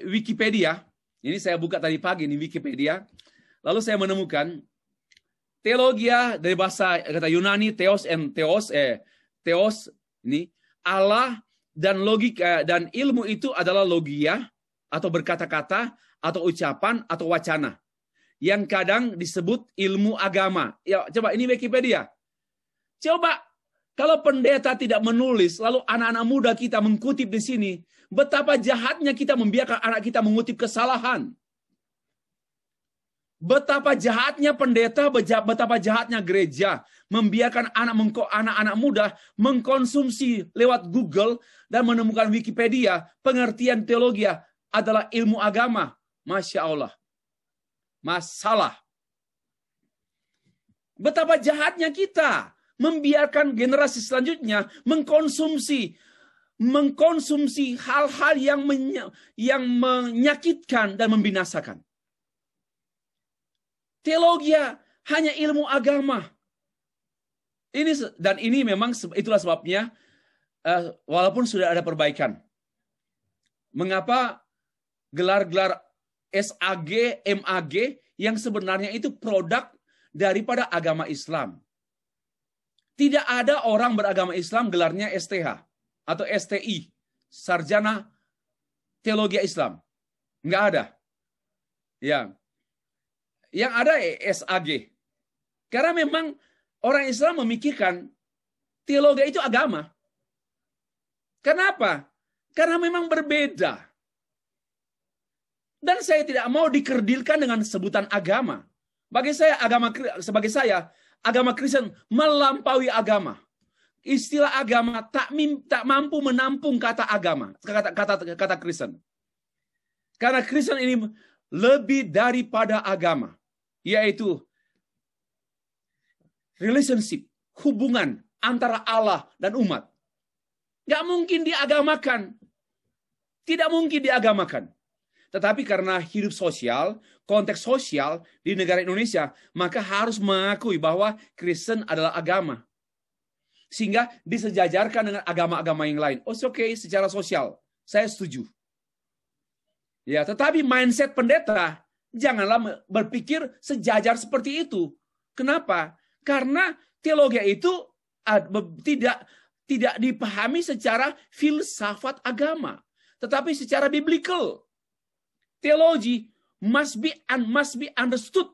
Wikipedia, ini saya buka tadi pagi nih Wikipedia, lalu saya menemukan teologia dari bahasa kata Yunani theos ini Allah dan logika dan ilmu itu adalah logia atau berkata-kata atau ucapan atau wacana yang kadang disebut ilmu agama. Ya, coba ini Wikipedia. Coba kalau pendeta tidak menulis, lalu anak-anak muda kita mengutip di sini, betapa jahatnya kita membiarkan anak kita mengutip kesalahan. Betapa jahatnya pendeta, betapa jahatnya gereja membiarkan anak-anak muda mengkonsumsi lewat Google dan menemukan Wikipedia, pengertian teologi adalah ilmu agama. Masya Allah. Masalah. Betapa jahatnya kita membiarkan generasi selanjutnya mengkonsumsi hal-hal yang menyakitkan dan membinasakan. Teologi hanya ilmu agama. Ini memang itulah sebabnya walaupun sudah ada perbaikan. Mengapa gelar-gelar SAG, MAG yang sebenarnya itu produk daripada agama Islam. Tidak ada orang beragama Islam gelarnya STH atau STI, Sarjana Teologi Islam. Enggak ada. Ya. Yang ada SAG. Karena memang orang Islam memikirkan teologi itu agama. Kenapa? Karena memang berbeda. Dan saya tidak mau dikerdilkan dengan sebutan agama. Sebagai saya, agama Kristen melampaui agama. Istilah agama tak mampu menampung kata agama, kata Kristen. Karena Kristen ini lebih daripada agama, yaitu relationship, hubungan antara Allah dan umat. Gak mungkin diagamakan. Tidak mungkin diagamakan. Tetapi karena hidup sosial, konteks sosial di negara Indonesia, maka harus mengakui bahwa Kristen adalah agama. Sehingga disejajarkan dengan agama-agama yang lain. Oh, oke, secara sosial. Saya setuju. Ya, tetapi mindset pendeta, janganlah berpikir sejajar seperti itu. Kenapa? Karena teologi itu tidak dipahami secara filsafat agama. Tetapi secara biblical. Theology must be understood.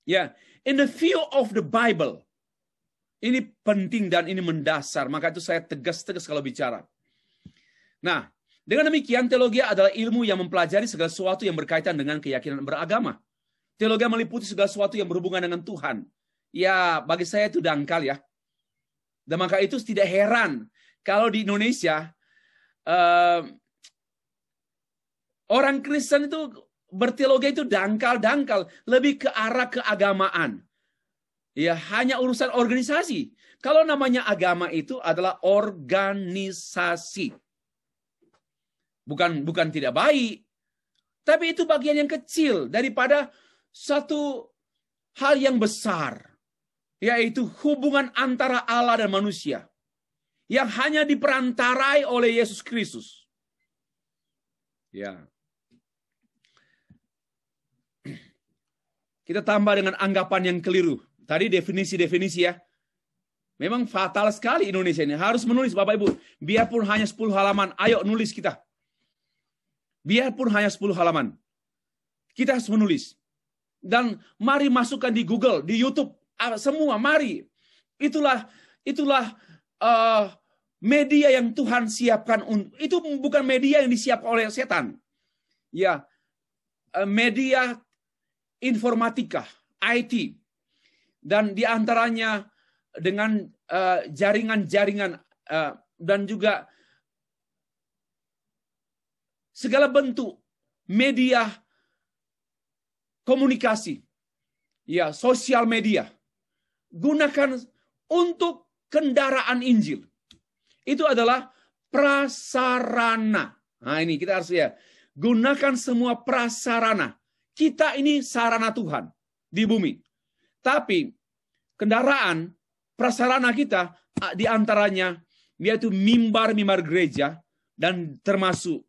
Ya, in the view of the Bible. Ini penting dan ini mendasar. Maka itu saya tegas-tegas kalau bicara. Nah, dengan demikian teologi adalah ilmu yang mempelajari segala sesuatu yang berkaitan dengan keyakinan beragama. Teologi meliputi segala sesuatu yang berhubungan dengan Tuhan. Ya, bagi saya itu dangkal ya. Dan maka itu tidak heran kalau di Indonesia orang Kristen itu berteologi itu dangkal, lebih ke arah keagamaan. Ya, hanya urusan organisasi. Kalau namanya agama itu adalah organisasi. Bukan tidak baik. Tapi itu bagian yang kecil daripada satu hal yang besar. Yaitu hubungan antara Allah dan manusia. Yang hanya diperantarai oleh Yesus Kristus. Ya. Kita tambah dengan anggapan yang keliru. Tadi definisi-definisi ya. Memang fatal sekali Indonesia ini. Harus menulis Bapak Ibu. Biarpun hanya 10 halaman. Ayo nulis kita. Biarpun hanya 10 halaman. Kita harus menulis. Dan mari masukkan di Google, di YouTube. Semua mari. Itulah media yang Tuhan siapkan. Itu bukan media yang disiapkan oleh setan. Ya, media informatika, IT. Dan diantaranya dengan jaringan-jaringan dan juga segala bentuk media komunikasi, ya sosial media, gunakan untuk kendaraan Injil. Itu adalah prasarana. Nah ini kita harus ya gunakan semua prasarana. Kita ini sarana Tuhan di bumi. Tapi kendaraan, prasarana kita diantaranya yaitu mimbar-mimbar gereja dan termasuk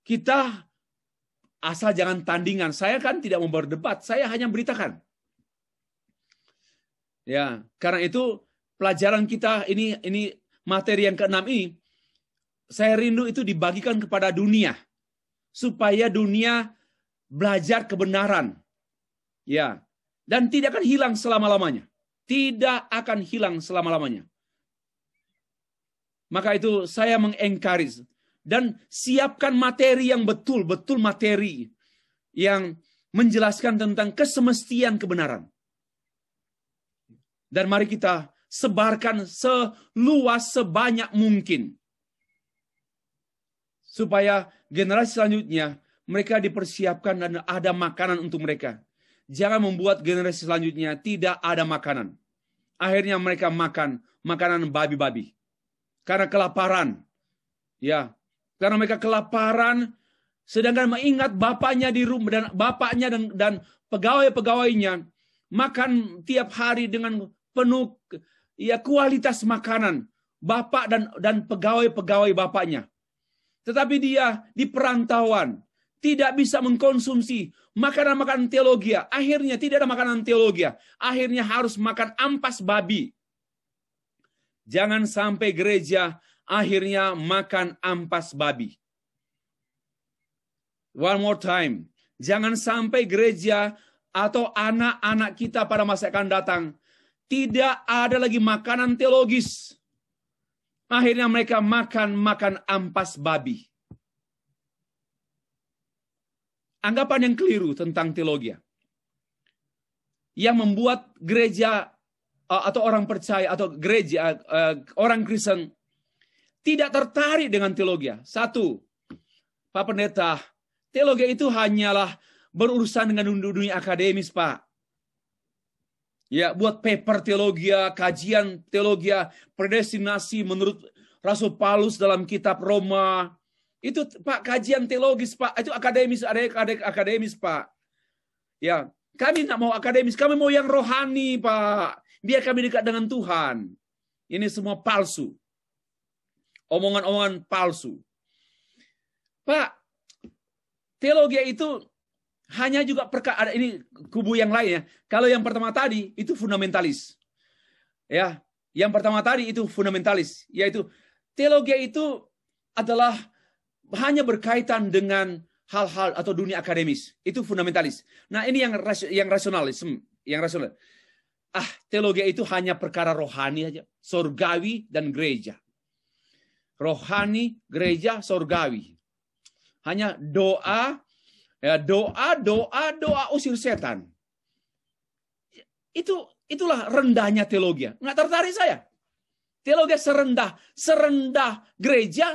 kita asal jangan tandingan. Saya kan tidak mau berdebat, saya hanya beritakan. Ya, karena itu pelajaran kita ini materi yang ke-6 ini saya rindu itu dibagikan kepada dunia supaya dunia belajar kebenaran. Ya. Dan tidak akan hilang selama-lamanya. Tidak akan hilang selama-lamanya. Maka itu saya mengencourage. Dan siapkan materi yang betul-betul materi. Yang menjelaskan tentang kesemestian kebenaran. Dan mari kita sebarkan seluas sebanyak mungkin. Supaya generasi selanjutnya mereka dipersiapkan dan ada makanan untuk mereka. Jangan membuat generasi selanjutnya tidak ada makanan. Akhirnya mereka makan makanan babi-babi. Karena kelaparan. Ya, karena mereka kelaparan sedangkan mengingat bapaknya di rumah dan bapaknya dan pegawai-pegawainya makan tiap hari dengan penuh ya kualitas makanan bapak dan pegawai-pegawai bapaknya. Tetapi dia di perantauan tidak bisa mengkonsumsi makanan-makanan teologi. Akhirnya tidak ada makanan teologi. Akhirnya harus makan ampas babi. Jangan sampai gereja akhirnya makan ampas babi. One more time. Jangan sampai gereja atau anak-anak kita pada masa akan datang tidak ada lagi makanan teologis. Akhirnya mereka makan ampas babi. Anggapan yang keliru tentang teologi yang membuat gereja atau orang percaya atau gereja orang Kristen tidak tertarik dengan teologi. Satu, Pak Pendeta, teologi itu hanyalah berurusan dengan dunia akademis, Pak. Ya, buat paper teologi, kajian teologi, predestinasi menurut Rasul Paulus dalam kitab Roma. Itu Pak kajian teologis Pak, itu akademis, ada akademis Pak. Ya, kami tidak mau akademis, kami mau yang rohani Pak. Biar kami dekat dengan Tuhan. Ini semua palsu. Omongan-omongan palsu. Pak, teologi itu hanya juga ada ini kubu yang lain ya. Kalau yang pertama tadi itu fundamentalis. Ya, yang pertama tadi itu fundamentalis, yaitu teologi itu adalah hanya berkaitan dengan hal-hal atau dunia akademis. Itu fundamentalis. Nah, ini yang rasionalisme, yang rasional. Teologi itu hanya perkara rohani aja, surgawi dan gereja. Rohani, gereja, surgawi. Hanya doa, ya doa usir setan. Itulah rendahnya teologi. Nggak tertarik saya. Teologi serendah gereja,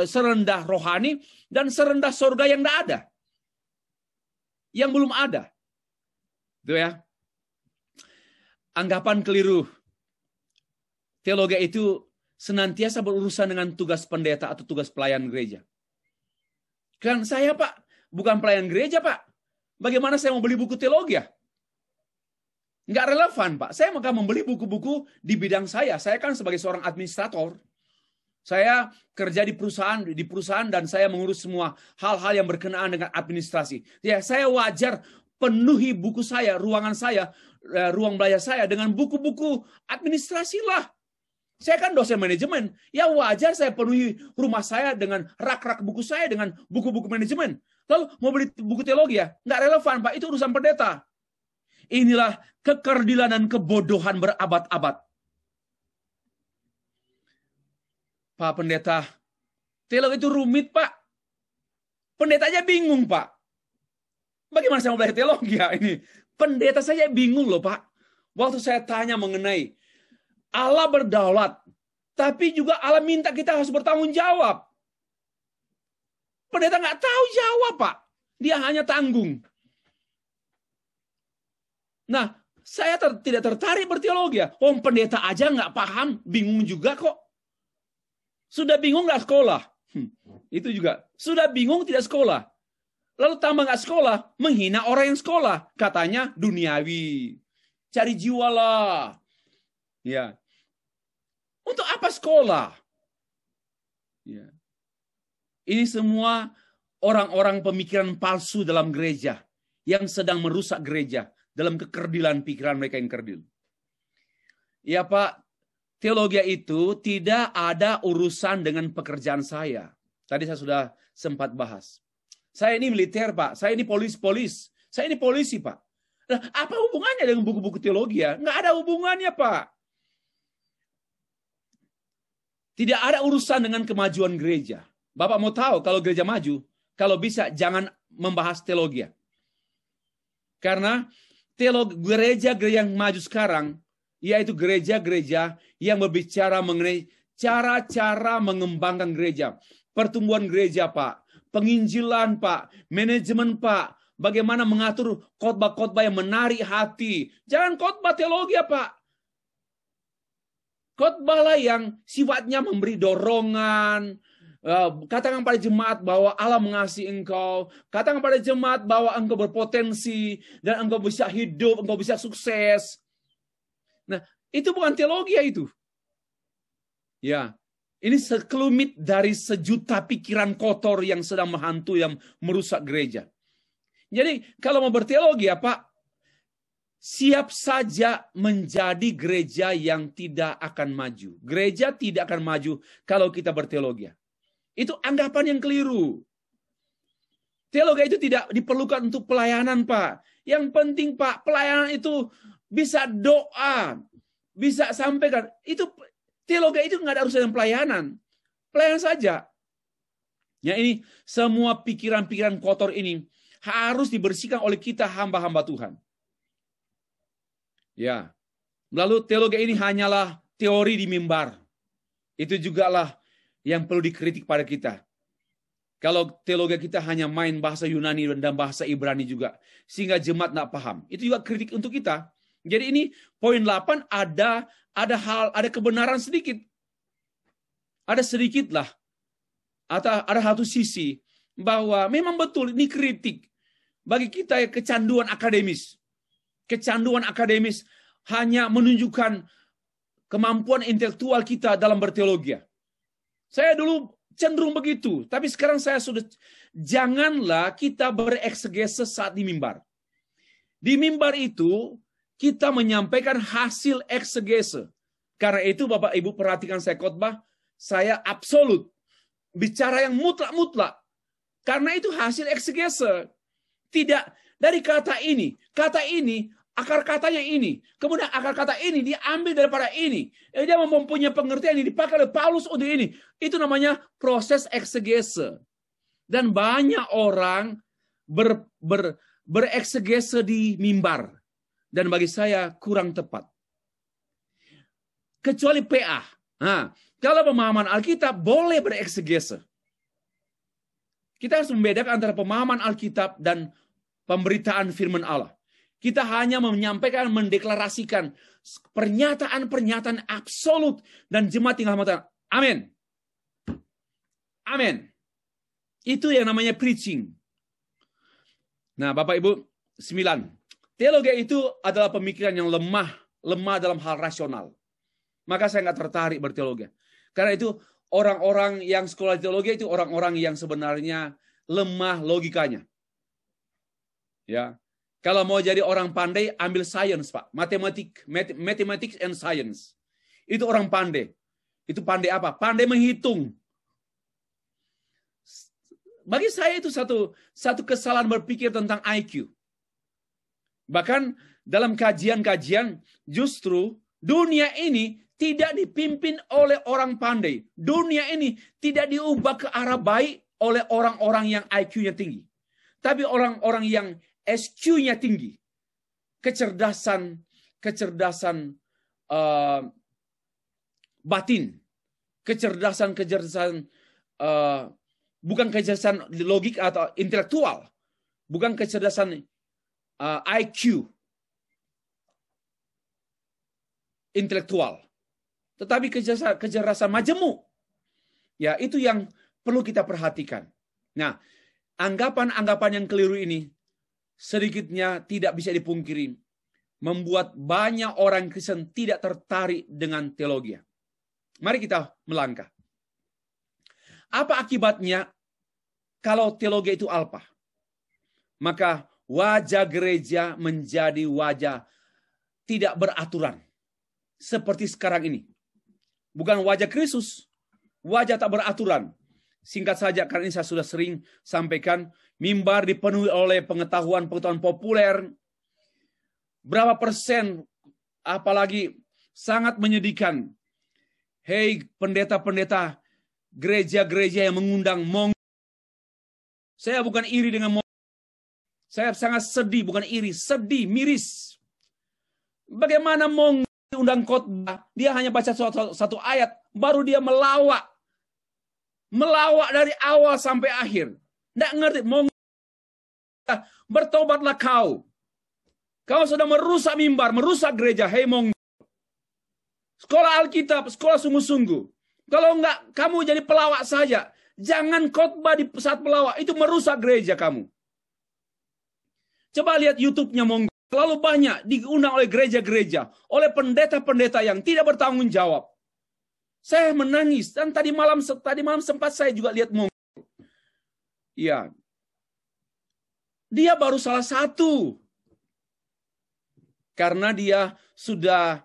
serendah rohani, dan serendah surga yang tidak ada. Yang belum ada. Itu ya. Anggapan keliru. Teologi itu senantiasa berurusan dengan tugas pendeta atau tugas pelayan gereja. Kan saya, Pak, bukan pelayan gereja, Pak. Bagaimana saya mau beli buku teologi? Nggak relevan, Pak. Saya maka membeli buku-buku di bidang saya. Saya kan sebagai seorang administrator. Saya kerja di perusahaan dan saya mengurus semua hal-hal yang berkenaan dengan administrasi. Ya, saya wajar penuhi buku saya, ruangan saya, ruang belajar saya dengan buku-buku administrasi lah. Saya kan dosen manajemen. Ya wajar saya penuhi rumah saya dengan rak-rak buku saya dengan buku-buku manajemen. Lalu mau beli buku teologi ya? Nggak relevan, Pak. Itu urusan pendeta. Inilah kekerdilan dan kebodohan berabad-abad. Pak Pendeta, teologi itu rumit, Pak. Pendeta aja bingung, Pak. Bagaimana saya mau belajar teologi ya ini? Pendeta saja bingung loh, Pak. Waktu saya tanya mengenai Allah berdaulat, tapi juga Allah minta kita harus bertanggung jawab. Pendeta nggak tahu jawab, Pak. Dia hanya tanggung. Nah, saya tidak tertarik berteologi ya. Pendeta aja nggak paham, bingung juga kok. Sudah bingung nggak sekolah? Itu juga. Sudah bingung tidak sekolah. Lalu tambah nggak sekolah, menghina orang yang sekolah. Katanya duniawi. Cari jiwa lah. Ya. Untuk apa sekolah? Ya. Ini semua orang-orang pemikiran palsu dalam gereja. Yang sedang merusak gereja. Dalam kekerdilan pikiran mereka yang kerdil. Ya Pak, teologi itu tidak ada urusan dengan pekerjaan saya. Tadi saya sudah sempat bahas. Saya ini militer, Pak. Saya ini polis. Saya ini polisi, Pak. Nah, apa hubungannya dengan buku-buku teologi ya? Nggak ada hubungannya, Pak. Tidak ada urusan dengan kemajuan gereja. Bapak mau tahu kalau gereja maju, kalau bisa jangan membahas teologi. Karena gereja yang maju sekarang, yaitu gereja-gereja yang berbicara mengenai cara-cara mengembangkan gereja. Pertumbuhan gereja, Pak. Penginjilan, Pak. Manajemen, Pak. Bagaimana mengatur khotbah-khotbah yang menarik hati. Jangan khotbah teologi, Pak. Khotbahlah yang sifatnya memberi dorongan. Katakan pada jemaat bahwa Allah mengasihi engkau. Katakan pada jemaat bahwa engkau berpotensi. Dan engkau bisa hidup, engkau bisa sukses. Nah, itu bukan teologi ya itu. Ya, ini sekelumit dari sejuta pikiran kotor yang sedang menghantui, yang merusak gereja. Jadi, kalau mau berteologi ya Pak, siap saja menjadi gereja yang tidak akan maju. Gereja tidak akan maju kalau kita berteologi. Itu anggapan yang keliru. Teologi itu tidak diperlukan untuk pelayanan, Pak. Yang penting, Pak, pelayanan itu bisa doa, bisa sampaikan. Itu teologi itu nggak ada urusan dengan pelayanan. Pelayanan saja. Ya, ini semua pikiran-pikiran kotor ini harus dibersihkan oleh kita hamba-hamba Tuhan. Ya. Lalu teologi ini hanyalah teori di mimbar. Itu juga lah yang perlu dikritik pada kita. Kalau teologi kita hanya main bahasa Yunani dan bahasa Ibrani juga, sehingga jemaat tidak paham. Itu juga kritik untuk kita. Jadi ini poin 8 ada kebenaran sedikit. Ada sedikit lah. Atau ada satu sisi bahwa memang betul ini kritik bagi kita yang kecanduan akademis. Kecanduan akademis hanya menunjukkan kemampuan intelektual kita dalam berteologi. Saya dulu cenderung begitu, tapi sekarang saya sudah, janganlah kita bereksegese saat di mimbar. Di mimbar itu kita menyampaikan hasil eksegese. Karena itu Bapak Ibu perhatikan saya khotbah, saya absolut bicara yang mutlak-mutlak. Karena itu hasil eksegese. Tidak dari kata ini, akar katanya ini, kemudian akar kata ini diambil daripada ini. Dia mempunyai pengertian yang dipakai oleh Paulus untuk ini. Itu namanya proses eksegese. Dan banyak orang bereksegese di mimbar. Dan bagi saya kurang tepat. Kecuali PA. Nah, kalau pemahaman Alkitab boleh bereksegese. Kita harus membedakan antara pemahaman Alkitab dan pemberitaan firman Allah. Kita hanya menyampaikan, mendeklarasikan pernyataan-pernyataan absolut dan jemaat tinggal mengatakan, amin. Amin. Itu yang namanya preaching. Nah, Bapak Ibu, 9. Teologi itu adalah pemikiran yang lemah dalam hal rasional. Maka saya nggak tertarik berteologi. Karena itu orang-orang yang sekolah teologi itu orang-orang yang sebenarnya lemah logikanya. Ya, kalau mau jadi orang pandai, ambil science, Pak. Mathematics and science. Itu orang pandai. Itu pandai apa? Pandai menghitung. Bagi saya itu satu kesalahan berpikir tentang IQ. Bahkan dalam kajian-kajian, justru dunia ini tidak dipimpin oleh orang pandai. Dunia ini tidak diubah ke arah baik oleh orang-orang yang IQ-nya tinggi. Tapi orang-orang yang SQ-nya tinggi. Kecerdasan batin. Kecerdasan bukan kecerdasan logik atau intelektual. Bukan kecerdasan IQ. Intelektual. Tetapi kecerdasan majemuk. Ya, itu yang perlu kita perhatikan. Nah, anggapan-anggapan yang keliru ini sedikitnya tidak bisa dipungkiri membuat banyak orang Kristen tidak tertarik dengan teologi. Mari kita melangkah. Apa akibatnya kalau teologi itu alpa? Maka wajah gereja menjadi wajah tidak beraturan. Seperti sekarang ini. Bukan wajah Kristus, wajah tak beraturan. Singkat saja, karena ini saya sudah sering sampaikan, mimbar dipenuhi oleh pengetahuan-pengetahuan populer. Berapa persen, apalagi sangat menyedihkan. Hei pendeta-pendeta, gereja-gereja yang mengundang Mongol. Saya bukan iri dengan Mongol. Saya sangat sedih, bukan iri, sedih, miris. Bagaimana Mongol undang khotbah, dia hanya baca satu ayat, baru dia melawak dari awal sampai akhir. Nggak ngerti, bertobatlah kau. Kau sudah merusak mimbar, merusak gereja, hei Mongol. Sekolah Alkitab, sekolah sungguh-sungguh. Kalau enggak, kamu jadi pelawak saja. Jangan khotbah di saat pelawak, itu merusak gereja kamu. Coba lihat YouTube-nya Mongol. Terlalu banyak diundang oleh gereja-gereja, oleh pendeta-pendeta yang tidak bertanggung jawab. Saya menangis dan tadi malam sempat saya juga lihat Mongol. Iya. Dia baru salah satu. Karena dia sudah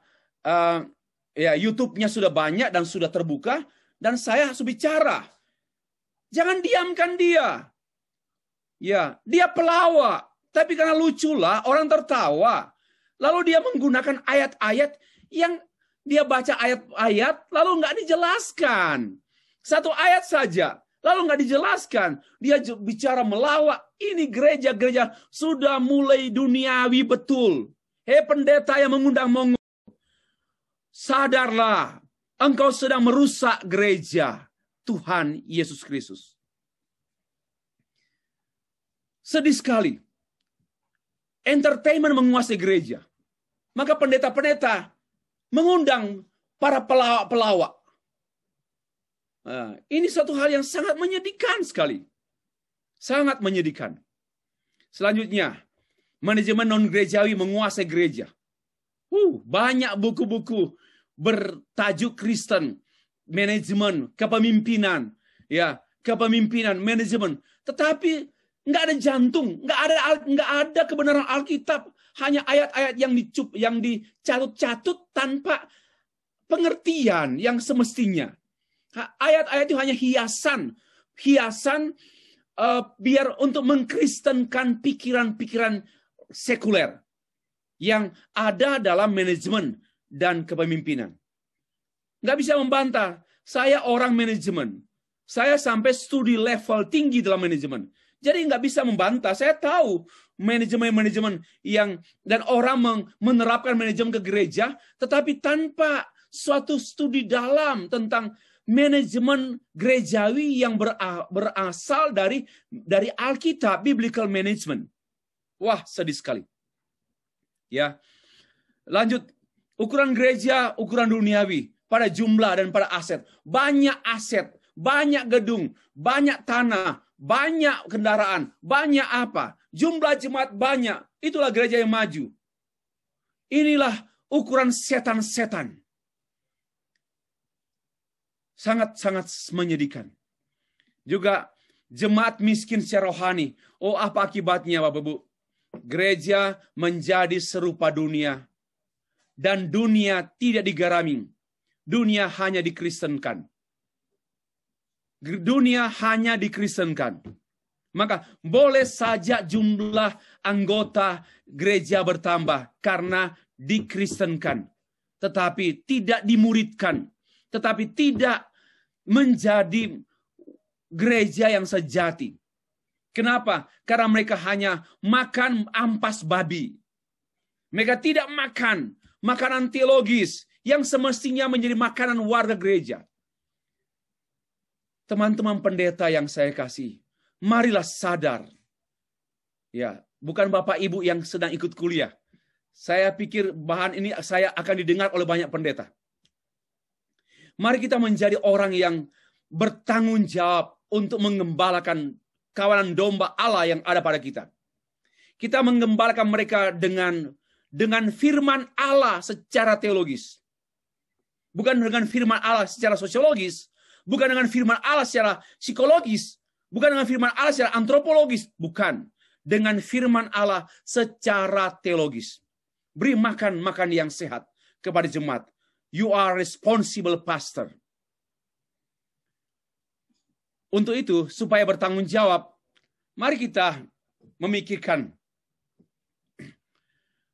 YouTube-nya sudah banyak dan sudah terbuka dan saya harus bicara. Jangan diamkan dia. Ya, dia pelawak. Tapi karena luculah, orang tertawa. Lalu dia menggunakan ayat-ayat yang dia baca ayat-ayat, lalu nggak dijelaskan. Satu ayat saja, lalu nggak dijelaskan. Dia bicara melawak. Ini gereja-gereja sudah mulai duniawi betul. Hei pendeta yang mengundang Mongol. Sadarlah, engkau sedang merusak gereja Tuhan Yesus Kristus. Sedih sekali. Entertainment menguasai gereja. Maka pendeta-pendeta mengundang para pelawak-pelawak. Nah, ini satu hal yang sangat menyedihkan sekali. Sangat menyedihkan. Selanjutnya, manajemen non-gerejawi menguasai gereja. Banyak buku-buku bertajuk Kristen, manajemen, kepemimpinan, manajemen. Tetapi nggak ada jantung, nggak ada kebenaran Alkitab, hanya ayat-ayat yang dicatut-catut tanpa pengertian yang semestinya. Ayat-ayat itu hanya hiasan biar untuk mengkristenkan pikiran-pikiran sekuler yang ada dalam manajemen dan kepemimpinan. Nggak bisa membantah, saya orang manajemen. Saya sampai studi level tinggi dalam manajemen. Jadi nggak bisa membantah, saya tahu manajemen-manajemen yang, dan orang menerapkan manajemen ke gereja, tetapi tanpa suatu studi dalam tentang manajemen gerejawi yang berasal dari Alkitab, biblical management. Wah, sedih sekali. Ya. Lanjut, ukuran gereja, ukuran duniawi pada jumlah dan pada aset. Banyak aset, banyak gedung, banyak tanah, banyak kendaraan, banyak apa? Jumlah jemaat banyak. Itulah gereja yang maju. Inilah ukuran setan-setan. Sangat-sangat menyedihkan. Juga jemaat miskin secara rohani. Oh, apa akibatnya Bapak Ibu? Gereja menjadi serupa dunia. Dan dunia tidak digarami. Dunia hanya dikristenkan. Dunia hanya dikristenkan. Maka boleh saja jumlah anggota gereja bertambah karena dikristenkan. Tetapi tidak dimuridkan. Tetapi tidak menjadi gereja yang sejati. Kenapa? Karena mereka hanya makan ampas babi. Mereka tidak makan makanan teologis yang semestinya menjadi makanan warga gereja. Teman-teman pendeta yang saya kasih, marilah sadar. Ya, bukan Bapak Ibu yang sedang ikut kuliah. Saya pikir bahan ini saya akan didengar oleh banyak pendeta. Mari kita menjadi orang yang bertanggung jawab untuk mengembalakan kawanan domba Allah yang ada pada kita. Kita mengembalakan mereka dengan firman Allah secara teologis. Bukan dengan firman Allah secara sosiologis. Bukan dengan firman Allah secara psikologis. Bukan dengan firman Allah secara antropologis. Bukan. Dengan firman Allah secara teologis. Beri makan yang sehat kepada jemaat. You are responsible pastor. Untuk itu, supaya bertanggung jawab, mari kita memikirkan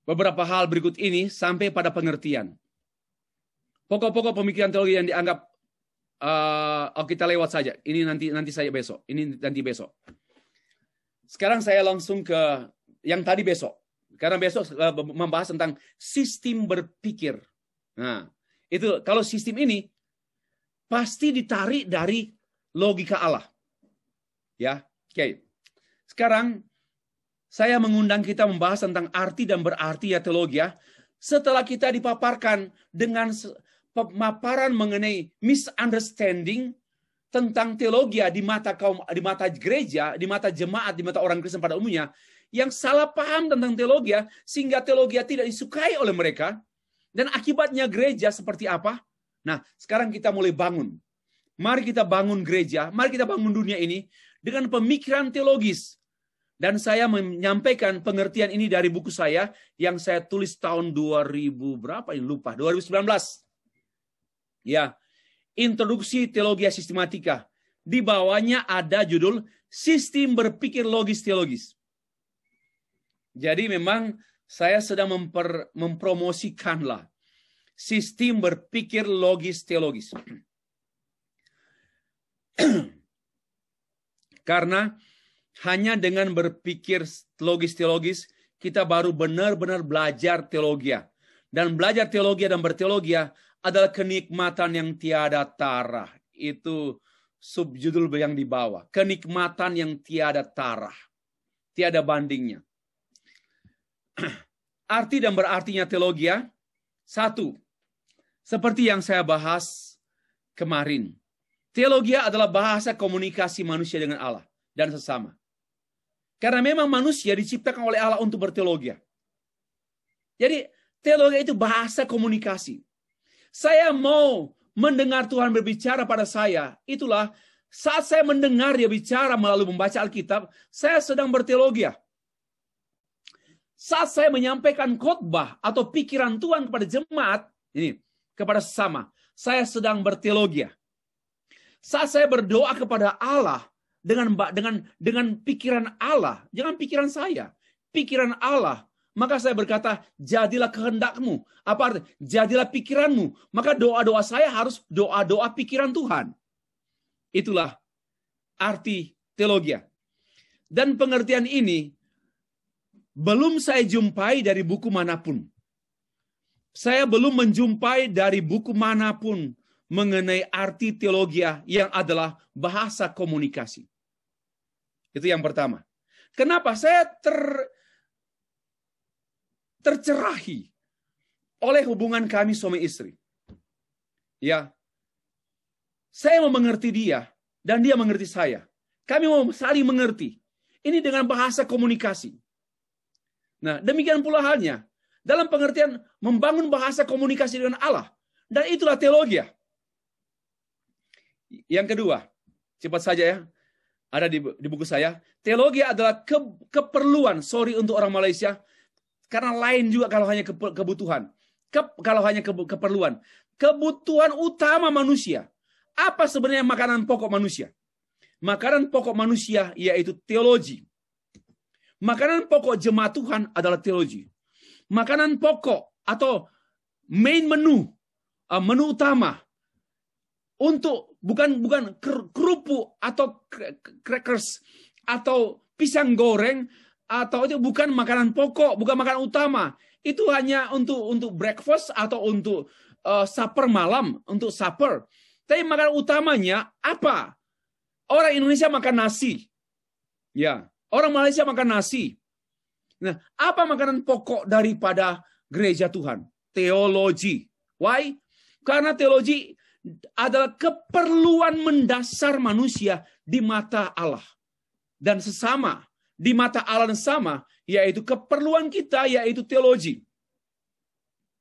beberapa hal berikut ini sampai pada pengertian. Pokok-pokok pemikiran teologi yang dianggap kita lewat saja. Ini nanti saya besok. Ini nanti besok. Sekarang saya langsung ke yang tadi besok. Karena besok membahas tentang sistem berpikir. Nah, itu kalau sistem ini pasti ditarik dari logika Allah. Ya, oke. Sekarang saya mengundang kita membahas tentang arti dan berarti ya teologi ya. Setelah kita dipaparkan dengan pemaparan mengenai misunderstanding tentang teologi di mata gereja, di mata jemaat, di mata orang Kristen pada umumnya, yang salah paham tentang teologi sehingga teologi tidak disukai oleh mereka. Dan akibatnya gereja seperti apa? Nah, sekarang kita mulai bangun. Mari kita bangun gereja, mari kita bangun dunia ini dengan pemikiran teologis. Dan saya menyampaikan pengertian ini dari buku saya yang saya tulis tahun 2000 berapa ini lupa, 2019. Ya, Introduksi Teologia Sistematika. Di bawahnya ada judul Sistem Berpikir Logis Teologis. Jadi memang saya sedang mempromosikanlah sistem berpikir logis teologis. Karena hanya dengan berpikir logis teologis kita baru benar-benar belajar teologi. Dan belajar teologi dan berteologi adalah kenikmatan yang tiada tara. Itu subjudul yang di bawah. Kenikmatan yang tiada tara. Tiada bandingnya. Arti dan berartinya teologi. Satu, seperti yang saya bahas kemarin. Teologi adalah bahasa komunikasi manusia dengan Allah dan sesama. Karena memang manusia diciptakan oleh Allah untuk berteologi. Jadi teologi itu bahasa komunikasi. Saya mau mendengar Tuhan berbicara pada saya. Itulah saat saya mendengar dia bicara melalui membaca Alkitab, saya sedang berteologi. Saat saya menyampaikan khotbah atau pikiran Tuhan kepada jemaat, ini kepada sesama, saya sedang berteologi. Saat saya berdoa kepada Allah dengan pikiran Allah, jangan pikiran saya, pikiran Allah. Maka saya berkata, jadilah kehendakmu. Apa artinya? Jadilah pikiranmu. Maka doa-doa saya harus doa-doa pikiran Tuhan. Itulah arti teologia. Dan pengertian ini belum saya jumpai dari buku manapun. Saya belum menjumpai dari buku manapun mengenai arti teologia yang adalah bahasa komunikasi. Itu yang pertama. Kenapa? Saya tercerahi oleh hubungan kami suami istri. Ya, saya mau mengerti dia dan dia mengerti saya. Kami mau saling mengerti. Ini dengan bahasa komunikasi. Nah, demikian pula halnya dalam pengertian membangun bahasa komunikasi dengan Allah. Dan itulah teologia. Yang kedua, cepat saja ya. Ada di buku saya. Teologi adalah keperluan. Sorry untuk orang Malaysia. Karena lain juga kalau hanya kebutuhan. Kalau hanya keperluan. Kebutuhan utama manusia. Apa sebenarnya makanan pokok manusia? Makanan pokok manusia yaitu teologi. Makanan pokok jemaat Tuhan adalah teologi. Makanan pokok atau main menu utama untuk bukan kerupuk atau crackers atau pisang goreng atau itu bukan makanan pokok, bukan makanan utama. Itu hanya untuk breakfast atau untuk supper malam, untuk supper. Tapi makanan utamanya apa? Orang Indonesia makan nasi. Ya, orang Malaysia makan nasi. Nah, apa makanan pokok daripada gereja Tuhan? Teologi. Why? Karena teologi adalah keperluan mendasar manusia di mata Allah. Dan sesama, di mata Allah dan sama, yaitu keperluan kita, yaitu teologi.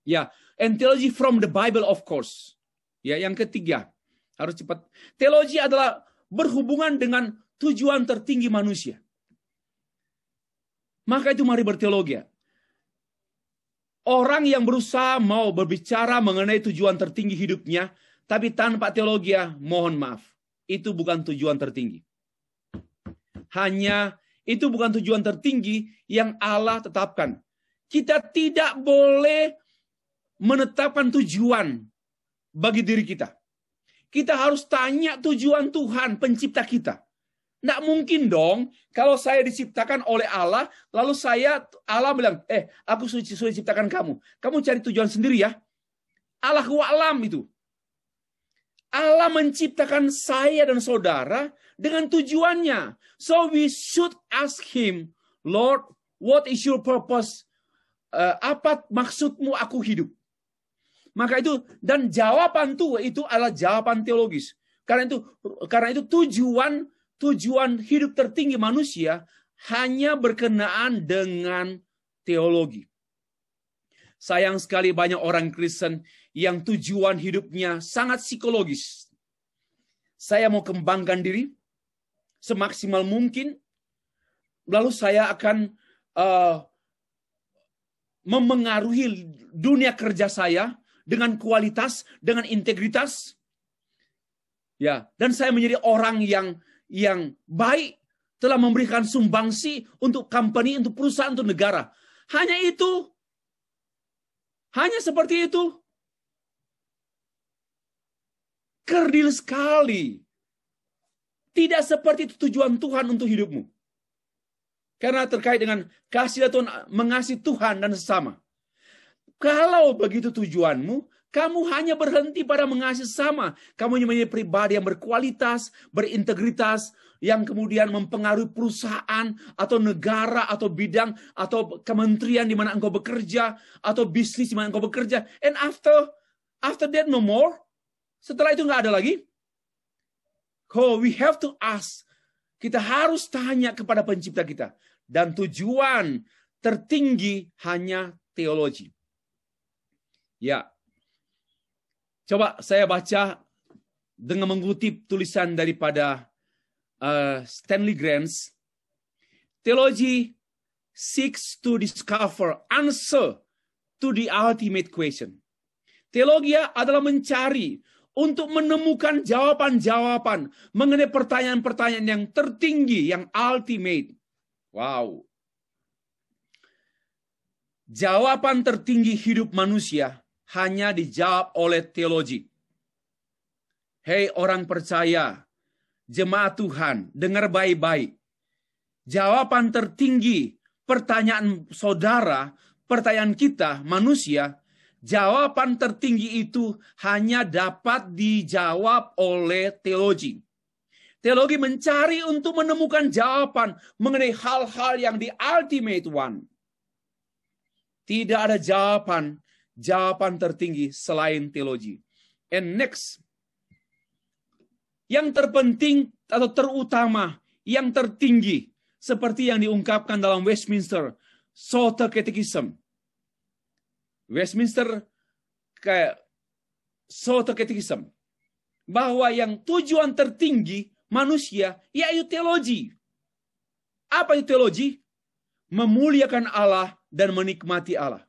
Ya, and theology from the Bible of course. Ya, yang ketiga, harus cepat. Teologi adalah berhubungan dengan tujuan tertinggi manusia. Maka itu mari berteologi. Orang yang berusaha mau berbicara mengenai tujuan tertinggi hidupnya, tapi tanpa teologi, mohon maaf, itu bukan tujuan tertinggi. Hanya itu bukan tujuan tertinggi yang Allah tetapkan. Kita tidak boleh menetapkan tujuan bagi diri kita. Kita harus tanya tujuan Tuhan, pencipta kita. Nggak mungkin dong, kalau saya diciptakan oleh Allah, lalu Allah bilang, aku sudah ciptakan kamu. Kamu cari tujuan sendiri ya. Allahu a'lam itu. Allah menciptakan saya dan saudara dengan tujuannya. So we should ask Him, Lord, what is your purpose? Apa maksudmu aku hidup? Maka itu, dan jawaban itu adalah jawaban teologis. Karena itu tujuan hidup tertinggi manusia hanya berkenaan dengan teologi. Sayang sekali banyak orang Kristen yang tujuan hidupnya sangat psikologis. Saya mau kembangkan diri semaksimal mungkin, lalu saya akan memengaruhi dunia kerja saya dengan kualitas, dengan integritas. Ya, dan saya menjadi orang yang baik, telah memberikan sumbangsi untuk company, untuk perusahaan, untuk negara. Hanya itu. Hanya seperti itu. Kerdil sekali. Tidak seperti itu tujuan Tuhan untuk hidupmu. Karena terkait dengan kasih Tuhan, mengasihi Tuhan dan sesama. Kalau begitu tujuanmu, kamu hanya berhenti pada mengasihi sesama. Kamu hanya menjadi pribadi yang berkualitas, berintegritas, yang kemudian mempengaruhi perusahaan, atau negara, atau bidang, atau kementerian di mana engkau bekerja, atau bisnis di mana engkau bekerja. And after that no more. Setelah itu nggak ada lagi. Oh, we have to ask. Kita harus tanya kepada pencipta kita. Dan tujuan tertinggi hanya teologi. Ya, coba saya baca dengan mengutip tulisan daripada Stanley Grants. Theology seeks to discover answer to the ultimate question. Teologi adalah mencari untuk menemukan jawaban-jawaban mengenai pertanyaan-pertanyaan yang tertinggi, yang ultimate. Wow. Jawaban tertinggi hidup manusia hanya dijawab oleh teologi. Hei orang percaya, jemaat Tuhan, dengar baik-baik. Jawaban tertinggi pertanyaan saudara, pertanyaan kita manusia, jawaban tertinggi itu hanya dapat dijawab oleh teologi. Teologi mencari untuk menemukan jawaban mengenai hal-hal yang the ultimate one. Tidak ada jawaban tertinggi selain teologi. And next, yang terpenting atau terutama, yang tertinggi, seperti yang diungkapkan dalam Westminster Shorter Catechism. Westminster Shorter Catechism. Bahwa yang tujuan tertinggi manusia yaitu teologi. Apa itu teologi? Memuliakan Allah dan menikmati Allah.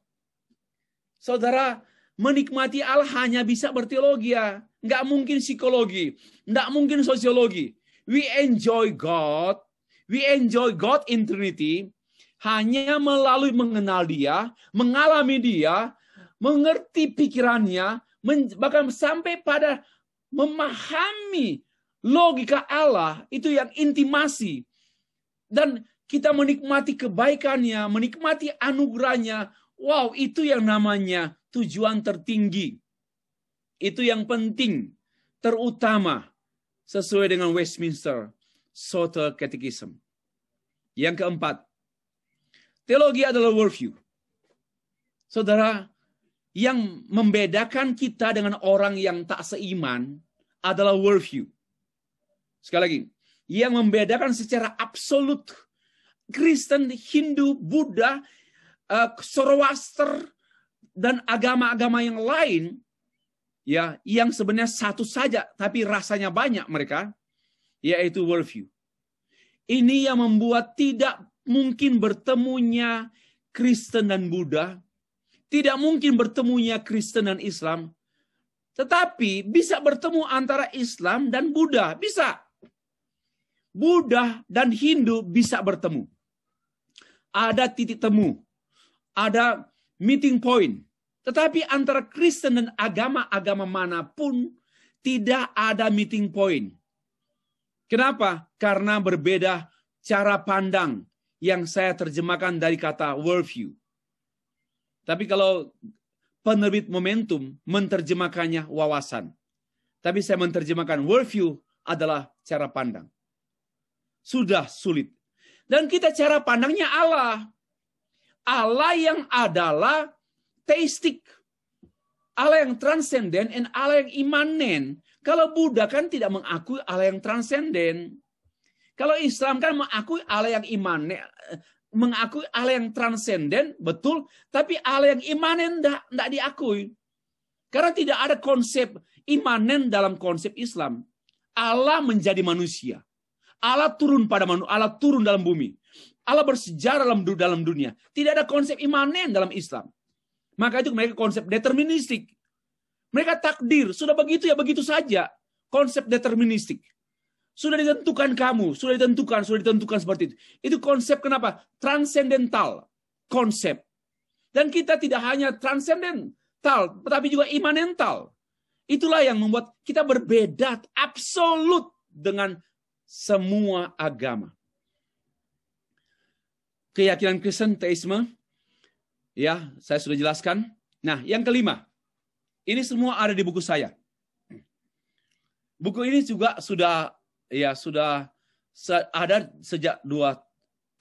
Saudara, menikmati Allah hanya bisa berteologi ya. Nggak mungkin psikologi. Nggak mungkin sosiologi. We enjoy God in Trinity hanya melalui mengenal Dia, mengalami Dia, mengerti pikirannya, bahkan sampai pada memahami logika Allah, itu yang intimasi. Dan kita menikmati kebaikannya, menikmati anugerahnya. Wow, itu yang namanya tujuan tertinggi. Itu yang penting, terutama sesuai dengan Westminster Shorter Catechism. Yang keempat, teologi adalah worldview. Saudara, yang membedakan kita dengan orang yang tak seiman adalah worldview. Sekali lagi, yang membedakan secara absolut Kristen, Hindu, Buddha, Zoroaster, dan agama-agama yang lain, ya, yang sebenarnya satu saja, tapi rasanya banyak mereka, yaitu worldview. Ini yang membuat tidak mungkin bertemunya Kristen dan Buddha, tidak mungkin bertemunya Kristen dan Islam, tetapi bisa bertemu antara Islam dan Buddha, bisa. Buddha dan Hindu bisa bertemu. Ada titik temu, ada meeting point. Tetapi antara Kristen dan agama-agama manapun tidak ada meeting point. Kenapa? Karena berbeda cara pandang yang saya terjemahkan dari kata worldview. Tapi kalau penerbit Momentum menerjemahkannya wawasan. Tapi saya menerjemahkan worldview adalah cara pandang. Sudah sulit. Dan kita cara pandangnya Allah. Allah yang adalah teistik. Allah yang transenden dan Allah yang imanen. Kalau Buddha kan tidak mengakui Allah yang transenden. Kalau Islam kan mengakui Allah yang imanen, mengakui Allah yang transenden, betul, tapi Allah yang imanen tidak diakui. Karena tidak ada konsep imanen dalam konsep Islam. Allah menjadi manusia. Allah turun pada manusia, Allah turun dalam bumi. Allah bersejarah dalam dunia. Tidak ada konsep imanen dalam Islam. Maka itu mereka konsep deterministik. Mereka takdir, sudah begitu ya begitu saja. Konsep deterministik. Sudah ditentukan kamu, sudah ditentukan seperti itu. Itu konsep kenapa? Transcendental konsep. Dan kita tidak hanya transcendental, tetapi juga imanental. Itulah yang membuat kita berbeda absolut dengan semua agama. Keyakinan Kristen, teisme, ya saya sudah jelaskan. Nah, yang kelima, ini semua ada di buku saya. Buku ini juga sudah ada sejak 2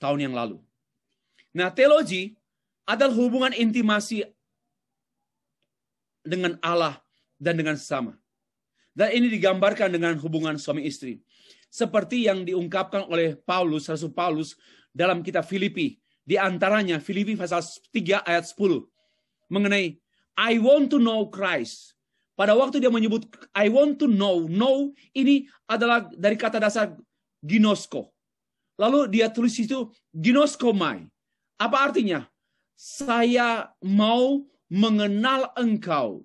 tahun yang lalu. Nah, teologi adalah hubungan intimasi dengan Allah dan dengan sesama. Dan ini digambarkan dengan hubungan suami istri. Seperti yang diungkapkan oleh Rasul Paulus dalam kitab Filipi. Di antaranya Filipi pasal 3 ayat 10. Mengenai I want to know Christ. Pada waktu dia menyebut I want to know ini adalah dari kata dasar ginosko. Lalu dia tulis itu ginoskomai. Apa artinya? Saya mau mengenal engkau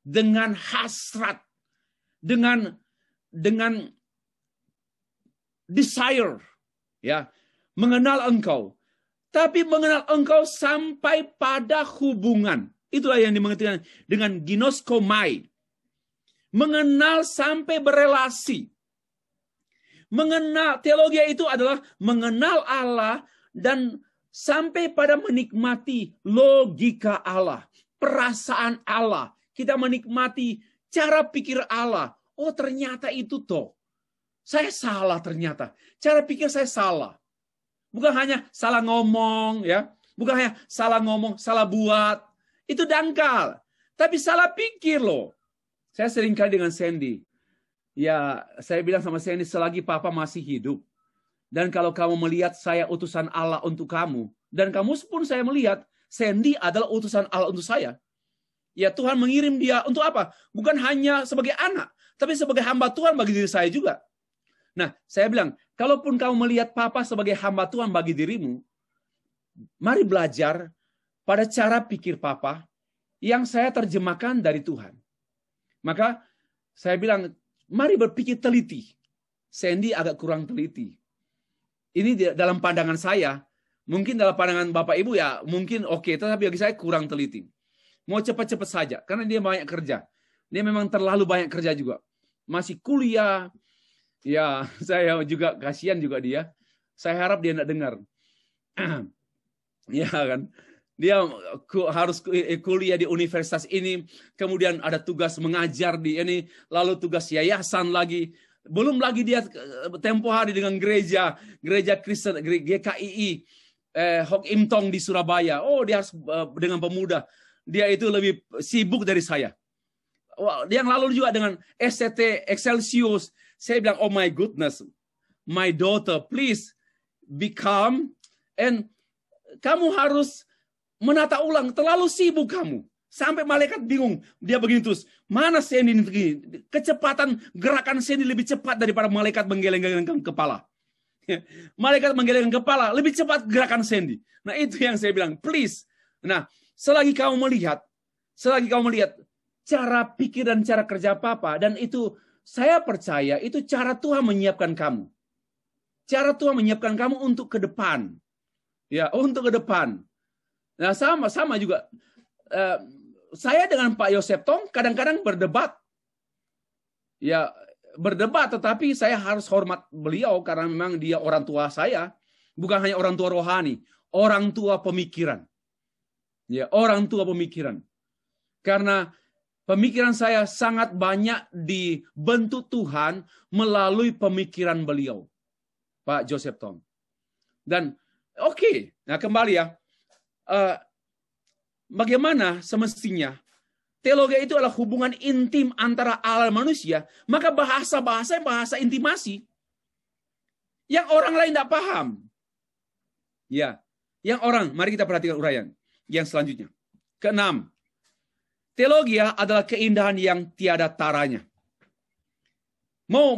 dengan hasrat dengan desire, ya, mengenal engkau. Tapi mengenal engkau sampai pada hubungan. Itulah yang dimengerti dengan ginoskomai. Mengenal sampai berelasi. Mengenal, teologi itu adalah mengenal Allah dan sampai pada menikmati logika Allah, perasaan Allah. Kita menikmati cara pikir Allah. Oh, ternyata itu toh. Saya salah ternyata. Cara pikir saya salah. Bukan hanya salah ngomong, ya. Bukan hanya salah ngomong, salah buat. Itu dangkal. Tapi salah pikir loh. Saya seringkali dengan Sandy. Ya, saya bilang sama Sandy, selagi Papa masih hidup. Dan kalau kamu melihat saya utusan Allah untuk kamu. Dan kamu pun saya melihat, Sandy adalah utusan Allah untuk saya. Ya, Tuhan mengirim dia untuk apa? Bukan hanya sebagai anak. Tapi sebagai hamba Tuhan bagi diri saya juga. Nah, saya bilang, kalaupun kamu melihat Papa sebagai hamba Tuhan bagi dirimu, mari belajar pada cara pikir Papa yang saya terjemahkan dari Tuhan. Maka saya bilang, mari berpikir teliti. Sandy agak kurang teliti. Ini dalam pandangan saya. Mungkin dalam pandangan Bapak Ibu ya mungkin oke, tetapi bagi saya kurang teliti. Mau cepat-cepat saja, karena dia banyak kerja. Dia memang terlalu banyak kerja juga. Masih kuliah. Ya, saya juga kasihan juga dia. Saya harap dia tidak dengar. Ya kan. Dia harus kuliah di universitas ini, kemudian ada tugas mengajar di ini, lalu tugas yayasan lagi. Belum lagi dia tempo hari dengan gereja Kristen, GKII, Hok Im Tong di Surabaya. Oh, dia harus dengan pemuda. Dia itu lebih sibuk dari saya. Yang lalu juga dengan SCT Excelsius. Saya bilang, oh my goodness, my daughter, please become, and kamu harus menata ulang, terlalu sibuk kamu. Sampai malaikat bingung. Dia begini terus, mana Sandy ini? Kecepatan gerakan Sandy lebih cepat daripada malaikat menggeleng-gelengkan kepala. Malaikat menggelengkan kepala, lebih cepat gerakan Sandy. Nah itu yang saya bilang, please. Nah, selagi kamu melihat cara pikir dan cara kerja Papa, dan itu saya percaya itu cara Tuhan menyiapkan kamu. Cara Tuhan menyiapkan kamu untuk ke depan. Ya, untuk ke depan. Nah, sama juga. Saya dengan Pak Yosef Tong kadang-kadang berdebat. Ya, berdebat, tetapi saya harus hormat beliau karena memang dia orang tua saya. Bukan hanya orang tua rohani, orang tua pemikiran. Ya, orang tua pemikiran. Karena pemikiran saya sangat banyak dibentuk Tuhan melalui pemikiran beliau, Pak Joseph Tong. Dan oke, nah kembali ya, bagaimana semestinya teologi itu adalah hubungan intim antara Allah dan manusia, maka bahasa intimasi yang orang lain tidak paham. Ya, yang orang, mari kita perhatikan uraian yang selanjutnya. Keenam, teologi adalah keindahan yang tiada taranya. Mau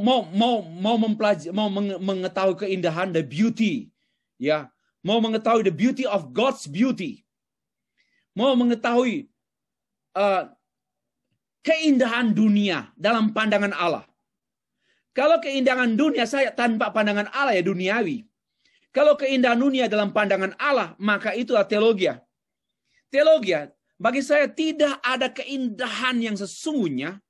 mengetahui keindahan, the beauty, ya, mau mengetahui the beauty of God's beauty, mau mengetahui keindahan dunia dalam pandangan Allah. Kalau keindahan dunia saya tanpa pandangan Allah ya duniawi. Kalau keindahan dunia dalam pandangan Allah, maka itulah teologi. Teologi bagi saya tidak ada keindahan yang sesungguhnya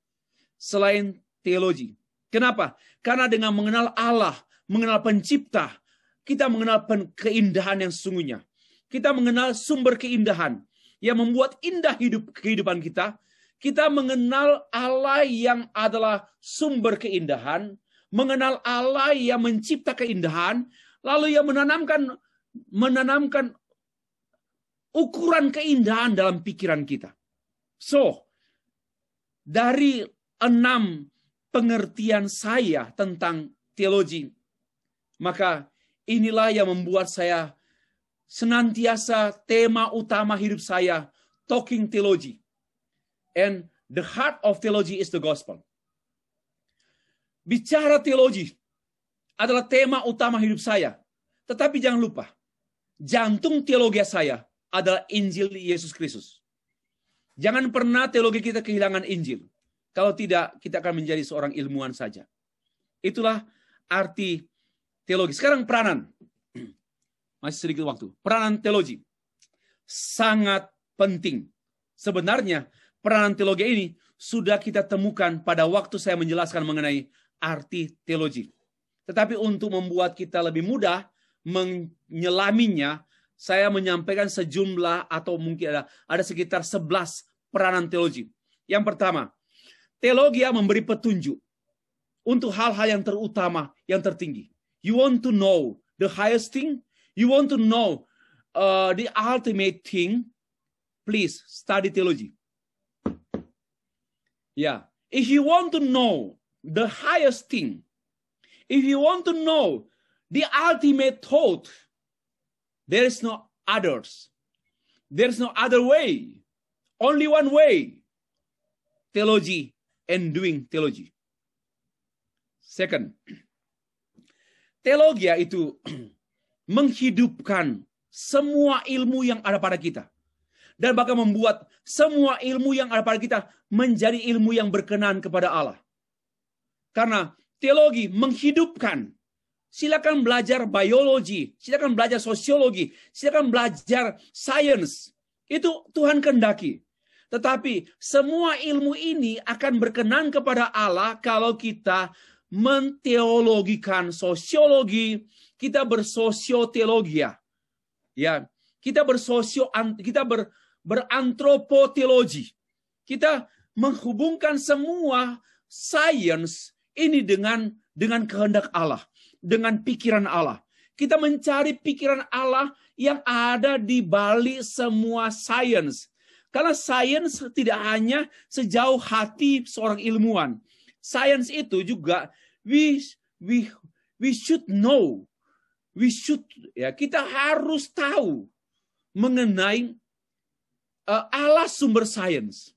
selain teologi. Kenapa? Karena dengan mengenal Allah, mengenal pencipta, kita mengenal keindahan yang sesungguhnya. Kita mengenal sumber keindahan yang membuat indah kehidupan kita. Kita mengenal Allah yang adalah sumber keindahan, mengenal Allah yang mencipta keindahan, lalu yang menanamkan ukuran keindahan dalam pikiran kita. So, dari 6 pengertian saya tentang teologi, maka inilah yang membuat saya senantiasa tema utama hidup saya, talking theology. And the heart of theology is the gospel. Bicara teologi adalah tema utama hidup saya. Tetapi jangan lupa, jantung teologi saya adalah Injil Yesus Kristus. Jangan pernah teologi kita kehilangan Injil. Kalau tidak, kita akan menjadi seorang ilmuwan saja. Itulah arti teologi. Sekarang peranan. Masih sedikit waktu. Peranan teologi. Sangat penting. Sebenarnya, peranan teologi ini sudah kita temukan pada waktu saya menjelaskan mengenai arti teologi. Tetapi untuk membuat kita lebih mudah menyelaminya, saya menyampaikan sejumlah atau mungkin ada sekitar 11 peranan teologi. Yang pertama, teologi memberi petunjuk untuk hal-hal yang terutama, yang tertinggi. You want to know the highest thing? You want to know the ultimate thing? Please study theology. Yeah. If you want to know the highest thing, if you want to know the ultimate thought, there is no others. There is no other way. Only one way. Theology and doing theology. Second, teologi itu menghidupkan semua ilmu yang ada pada kita. Dan bahkan membuat semua ilmu yang ada pada kita menjadi ilmu yang berkenan kepada Allah. Karena teologi menghidupkan. Silakan belajar biologi, silakan belajar sosiologi, silakan belajar sains. Itu Tuhan kehendaki. Tetapi semua ilmu ini akan berkenan kepada Allah kalau kita menteologikan sosiologi, kita bersosioteologia. Ya, kita berantropoteologi. Kita menghubungkan semua sains ini dengan kehendak Allah, dengan pikiran Allah. Kita mencari pikiran Allah yang ada di balik semua sains. Karena sains tidak hanya sejauh hati seorang ilmuwan. Sains itu juga we should know. Kita harus tahu mengenai Allah sumber sains.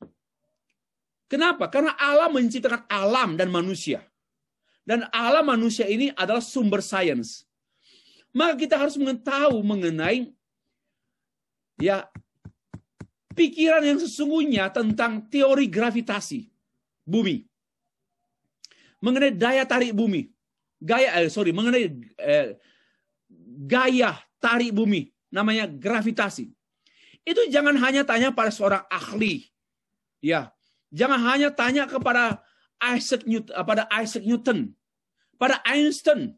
Kenapa? Karena Allah menciptakan alam dan manusia. Dan alam manusia ini adalah sumber sains. Maka kita harus mengetahui mengenai pikiran yang sesungguhnya tentang teori gravitasi bumi. Mengenai daya tarik bumi. Mengenai gaya tarik bumi. Namanya gravitasi. Itu jangan hanya tanya pada seorang ahli. Ya, jangan hanya tanya kepada Isaac Newton, pada Einstein,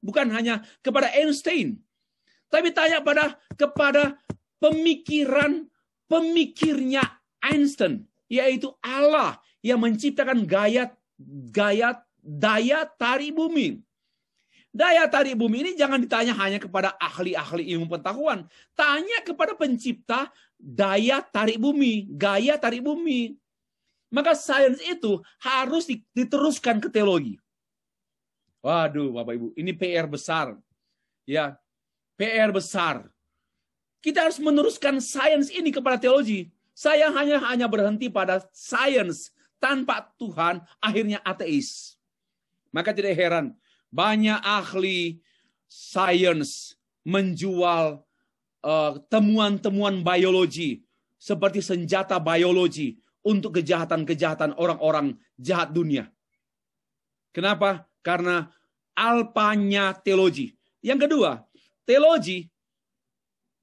bukan hanya kepada Einstein, tapi tanya kepada pemikirnya Einstein, yaitu Allah yang menciptakan daya tarik bumi. Daya tarik bumi ini jangan ditanya hanya kepada ahli-ahli ilmu pengetahuan. Tanya kepada pencipta daya tarik bumi, gaya tarik bumi. Maka sains itu harus diteruskan ke teologi. Waduh, Bapak Ibu, ini PR besar. Ya, PR besar. Kita harus meneruskan sains ini kepada teologi. Saya hanya berhenti pada sains tanpa Tuhan, akhirnya ateis. Maka tidak heran banyak ahli sains menjual temuan-temuan biologi seperti senjata biologi untuk kejahatan-kejahatan orang-orang jahat dunia. Kenapa? Karena alpanya teologi. Yang kedua, teologi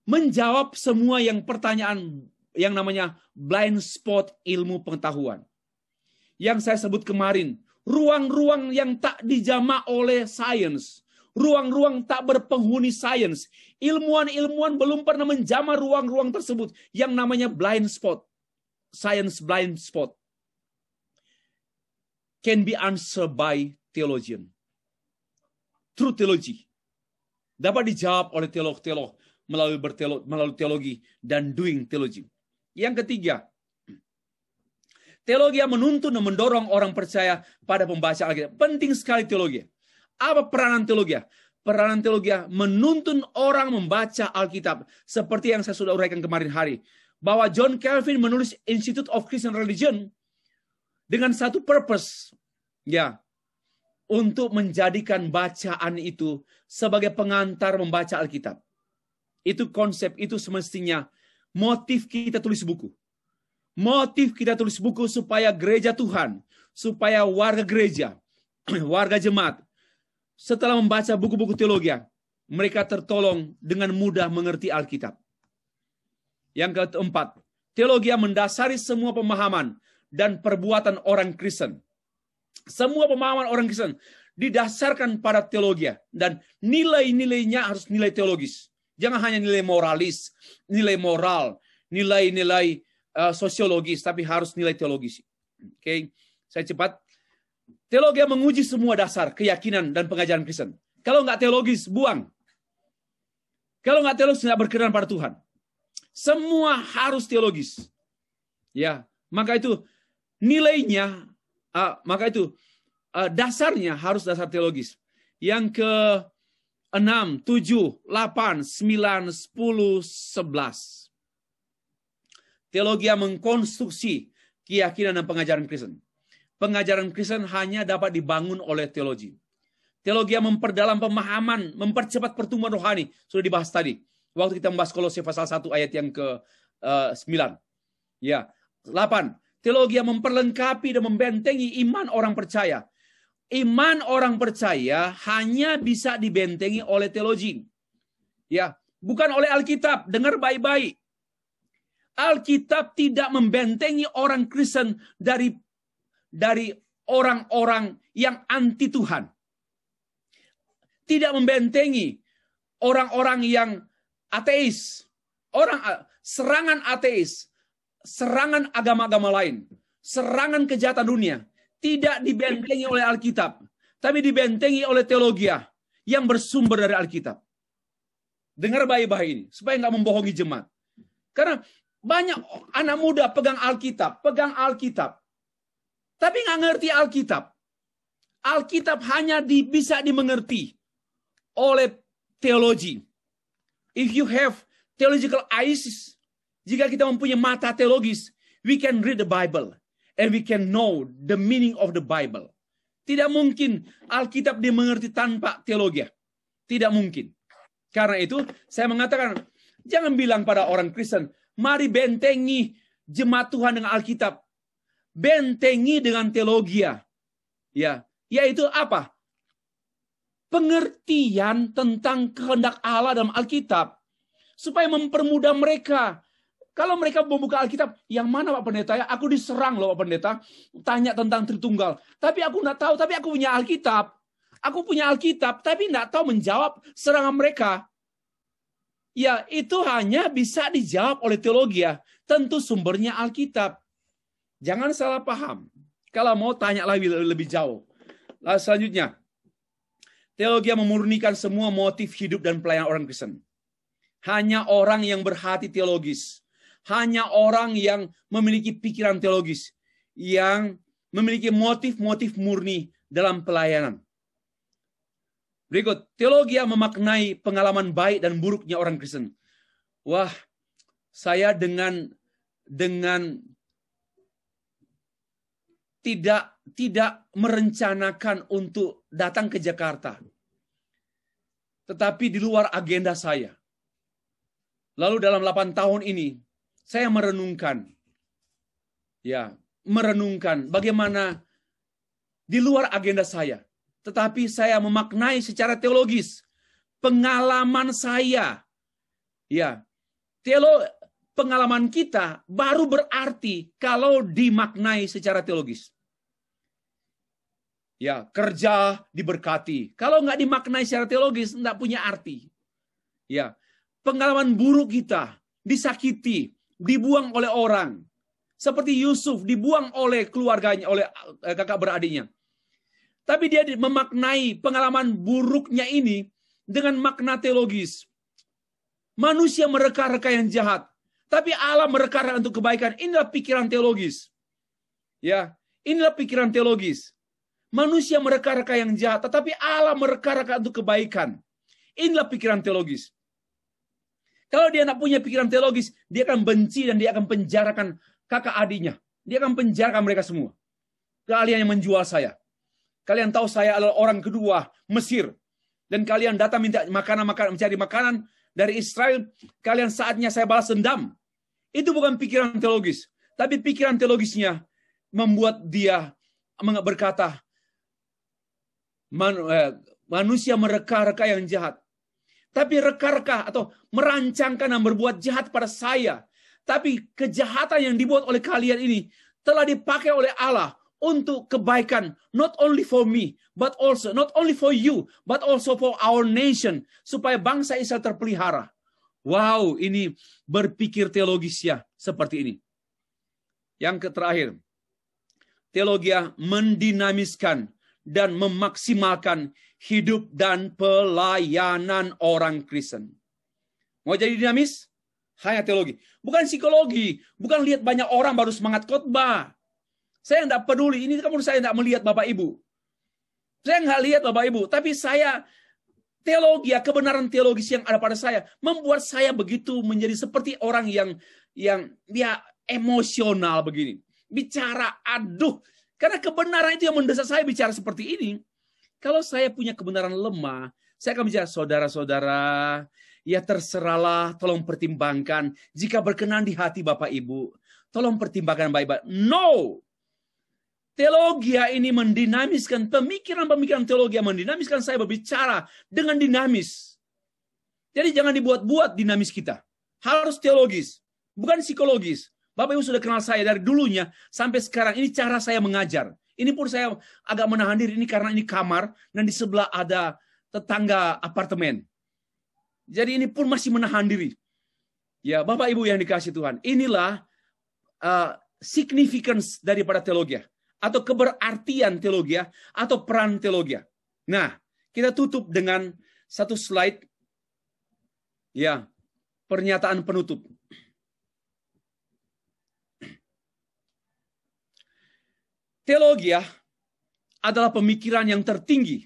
menjawab semua pertanyaan yang namanya blind spot ilmu pengetahuan. Yang saya sebut kemarin, ruang-ruang yang tak dijamah oleh sains, ruang-ruang tak berpenghuni sains. Ilmuwan-ilmuwan belum pernah menjamah ruang-ruang tersebut yang namanya blind spot. Science blind spot can be answered by theologian. True theology dapat dijawab oleh teolog-teolog melalui teologi dan doing theology. Yang ketiga, teologi yang menuntun dan mendorong orang percaya pada pembacaan Alkitab. Penting sekali teologi. Apa peranan teologi? Peranan teologi menuntun orang membaca Alkitab. Seperti yang saya sudah uraikan kemarin hari. Bahwa John Calvin menulis Institute of Christian Religion dengan satu purpose. Ya, untuk menjadikan bacaan itu sebagai pengantar membaca Alkitab. Itu konsep, itu semestinya motif kita tulis buku. Motif kita tulis buku supaya gereja Tuhan, supaya warga gereja, warga jemaat, setelah membaca buku-buku teologi, mereka tertolong dengan mudah mengerti Alkitab. Yang keempat, teologi mendasari semua pemahaman dan perbuatan orang Kristen. Semua pemahaman orang Kristen didasarkan pada teologi, dan nilai-nilainya harus nilai teologis. Jangan hanya nilai moralis, nilai moral, nilai-nilai sosiologis, tapi harus nilai teologis. Oke, saya cepat. Teologi menguji semua dasar keyakinan dan pengajaran Kristen. Kalau nggak teologis, buang. Kalau nggak teologis, nggak berkenan pada Tuhan. Semua harus teologis. Ya, maka itu nilainya, dasarnya harus dasar teologis. Yang ke-6, 7, 8, 9, 10, 11. Teologi mengkonstruksi keyakinan dan pengajaran Kristen. Pengajaran Kristen hanya dapat dibangun oleh teologi. Teologi memperdalam pemahaman, mempercepat pertumbuhan rohani. Sudah dibahas tadi. Waktu kita membahas Kolose pasal 1 ayat yang ke-9. Ya. 8. Teologi memperlengkapi dan membentengi iman orang percaya. Iman orang percaya hanya bisa dibentengi oleh teologi. Ya, bukan oleh Alkitab. Dengar baik-baik. Alkitab tidak membentengi orang Kristen dari orang-orang yang anti Tuhan. Tidak membentengi orang-orang yang ateis. Serangan ateis, serangan agama-agama lain, serangan kejahatan dunia tidak dibentengi oleh Alkitab, tapi dibentengi oleh teologi yang bersumber dari Alkitab. Dengar baik-baik ini, supaya nggak membohongi jemaat. Karena banyak anak muda pegang Alkitab, tapi nggak ngerti Alkitab. Alkitab hanya bisa dimengerti oleh teologi. If you have theological eyes, jika kita mempunyai mata teologis, we can read the Bible and we can know the meaning of the Bible. Tidak mungkin Alkitab dimengerti tanpa teologi. Tidak mungkin. Karena itu saya mengatakan, jangan bilang pada orang Kristen, mari bentengi jemaat Tuhan dengan Alkitab. Bentengi dengan teologi. Ya, yaitu apa? Pengertian tentang kehendak Allah dalam Alkitab. Supaya mempermudah mereka. Kalau mereka membuka Alkitab, yang mana Pak Pendeta ya? Aku diserang loh Pak Pendeta. Tanya tentang Tritunggal. Tapi aku nggak tahu, tapi aku punya Alkitab. Aku punya Alkitab, tapi nggak tahu menjawab serangan mereka. Ya, itu hanya bisa dijawab oleh teologi. Tentu sumbernya Alkitab. Jangan salah paham. Kalau mau tanya lebih jauh. Lalu selanjutnya, teologi memurnikan semua motif hidup dan pelayanan orang Kristen. Hanya orang yang berhati teologis, hanya orang yang memiliki pikiran teologis, yang memiliki motif-motif murni dalam pelayanan. Berikut, teologi memaknai pengalaman baik dan buruknya orang Kristen. Wah, saya dengan tidak merencanakan untuk datang ke Jakarta. Tetapi di luar agenda saya. Lalu dalam 8 tahun ini, saya merenungkan bagaimana di luar agenda saya. Tetapi saya memaknai secara teologis pengalaman saya. Ya, pengalaman kita baru berarti kalau dimaknai secara teologis. Ya, kerja diberkati. Kalau nggak dimaknai secara teologis, nggak punya arti. Ya, pengalaman buruk kita, disakiti, dibuang oleh orang. Seperti Yusuf, dibuang oleh keluarganya, oleh kakak beradiknya. Tapi dia memaknai pengalaman buruknya ini dengan makna teologis. Manusia mereka-reka yang jahat, tapi Allah mereka-reka untuk kebaikan. Inilah pikiran teologis. Ya, inilah pikiran teologis. Manusia mereka-reka yang jahat, tetapi Allah mereka-reka untuk kebaikan. Inilah pikiran teologis. Kalau dia tidak punya pikiran teologis, dia akan benci dan dia akan penjarakan kakak adiknya. Dia akan penjarakan mereka semua. Kalian yang menjual saya. Kalian tahu saya adalah orang kedua Mesir. Dan kalian datang minta mencari makanan dari Israel. Kalian saatnya saya balas dendam. Itu bukan pikiran teologis. Tapi pikiran teologisnya membuat dia berkata, manusia mereka-reka yang jahat. Tapi reka-reka atau merancangkan dan berbuat jahat pada saya. Tapi kejahatan yang dibuat oleh kalian ini telah dipakai oleh Allah untuk kebaikan, not only for me, but also, not only for you, but also for our nation, supaya bangsa Israel terpelihara. Wow, ini berpikir teologisnya seperti ini. Yang terakhir, teologi mendinamiskan dan memaksimalkan hidup dan pelayanan orang Kristen. Mau jadi dinamis? Hanya teologi. Bukan psikologi. Bukan lihat banyak orang baru semangat khotbah. Saya tidak peduli. Ini kamu saya tidak melihat Bapak Ibu. Saya nggak lihat Bapak Ibu. Tapi saya, teologi, kebenaran teologis yang ada pada saya, membuat saya begitu menjadi seperti orang yang dia emosional begini. Bicara, aduh. Karena kebenaran itu yang mendesak saya bicara seperti ini. Kalau saya punya kebenaran lemah, saya akan bicara, saudara-saudara, ya terserahlah, tolong pertimbangkan. Jika berkenan di hati Bapak Ibu, tolong pertimbangkan baik-baik. No! Teologi ini mendinamiskan, pemikiran-pemikiran teologi mendinamiskan saya berbicara dengan dinamis. Jadi jangan dibuat-buat dinamis kita. Harus teologis, bukan psikologis. Bapak Ibu sudah kenal saya dari dulunya sampai sekarang. Ini cara saya mengajar. Ini pun saya agak menahan diri ini karena ini kamar dan di sebelah ada tetangga apartemen. Jadi ini pun masih menahan diri. Ya, Bapak Ibu yang dikasih Tuhan, inilah significance daripada teologi atau keberartian teologi atau peran teologi. Nah, kita tutup dengan satu slide. Ya, pernyataan penutup. Teologi adalah pemikiran yang tertinggi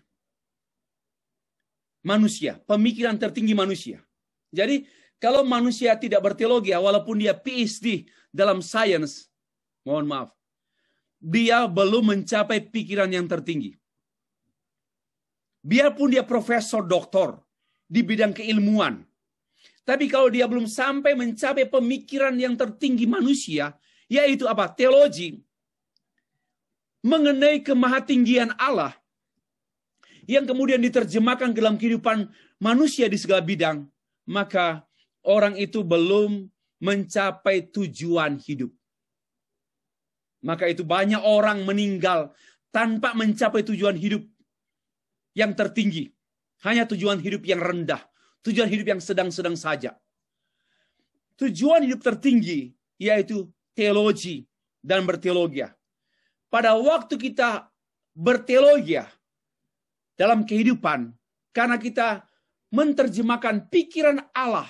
manusia, pemikiran tertinggi manusia. Jadi, kalau manusia tidak berteologi, walaupun dia PhD dalam sains, mohon maaf, dia belum mencapai pikiran yang tertinggi. Biarpun dia profesor doktor di bidang keilmuan, tapi kalau dia belum sampai mencapai pemikiran yang tertinggi manusia, yaitu apa? Teologi, mengenai kemahatinggian Allah yang kemudian diterjemahkan ke dalam kehidupan manusia di segala bidang, maka orang itu belum mencapai tujuan hidup. Maka itu banyak orang meninggal tanpa mencapai tujuan hidup yang tertinggi. Hanya tujuan hidup yang rendah, tujuan hidup yang sedang-sedang saja. Tujuan hidup tertinggi yaitu teologi dan berteologi. Pada waktu kita berteologi dalam kehidupan, karena kita menerjemahkan pikiran Allah,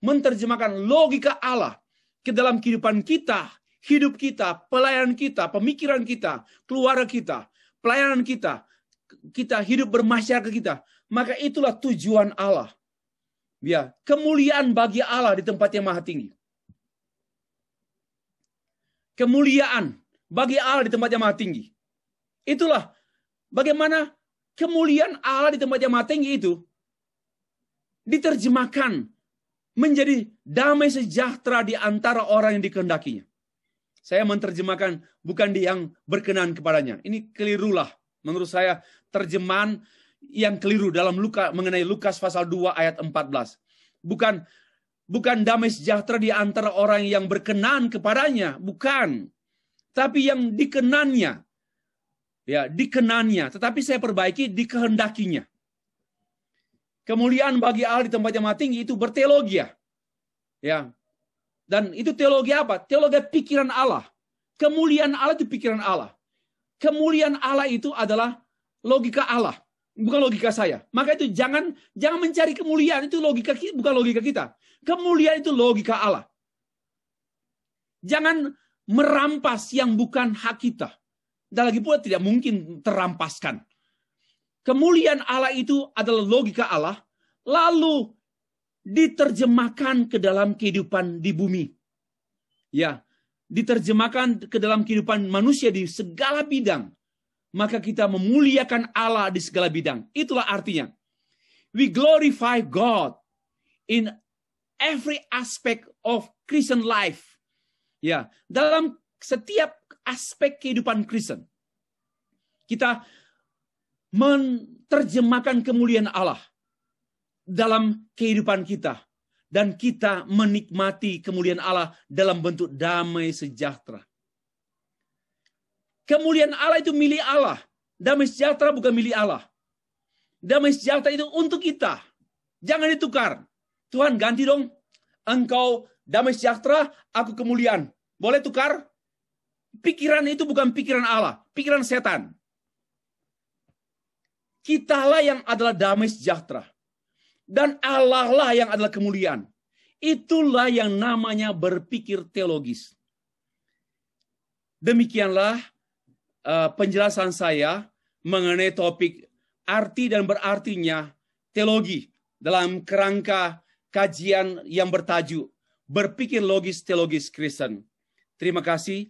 menerjemahkan logika Allah ke dalam kehidupan kita, hidup kita, pelayanan kita, pemikiran kita, keluarga kita, pelayanan kita, kita hidup bermasyarakat kita, maka itulah tujuan Allah. Ya, kemuliaan bagi Allah di tempat yang maha tinggi. Kemuliaan bagi Allah di tempat yang maha tinggi. Itulah bagaimana kemuliaan Allah di tempat yang maha tinggi itu diterjemahkan menjadi damai sejahtera di antara orang yang dikehendakinya. Saya menerjemahkan bukan di yang berkenan kepadanya. Ini kelirulah. Menurut saya terjemahan yang keliru dalam mengenai Lukas pasal 2 ayat 14. Bukan damai sejahtera di antara orang yang berkenan kepadanya, bukan. Tapi yang dikenannya. Ya, dikenannya. Tetapi saya perbaiki dikehendakinya. Kemuliaan bagi Allah di tempat yang maha tinggi itu berteologi. Ya. Dan itu teologi apa? Teologi pikiran Allah. Kemuliaan Allah itu pikiran Allah. Kemuliaan Allah itu adalah logika Allah, bukan logika saya. Maka itu jangan mencari kemuliaan, itu logika bukan logika kita. Kemuliaan itu logika Allah. Jangan merampas yang bukan hak kita. Dan lagi pula tidak mungkin terampaskan. Kemuliaan Allah itu adalah logika Allah, lalu diterjemahkan ke dalam kehidupan di bumi. Ya, diterjemahkan ke dalam kehidupan manusia di segala bidang. Maka kita memuliakan Allah di segala bidang. Itulah artinya. We glorify God in every aspect of Christian life. Ya, dalam setiap aspek kehidupan Kristen, kita menerjemahkan kemuliaan Allah dalam kehidupan kita. Dan kita menikmati kemuliaan Allah dalam bentuk damai sejahtera. Kemuliaan Allah itu milik Allah. Damai sejahtera bukan milik Allah. Damai sejahtera itu untuk kita. Jangan ditukar. Tuhan ganti dong. Engkau damai sejahtera, aku kemuliaan. Boleh tukar? Pikiran itu bukan pikiran Allah. Pikiran setan. Kitalah yang adalah damai sejahtera. Dan Allah lah yang adalah kemuliaan. Itulah yang namanya berpikir teologis. Demikianlah penjelasan saya mengenai topik arti dan berartinya teologi dalam kerangka kajian yang bertajuk Berpikir Logis Teologis Kristen. Terima kasih.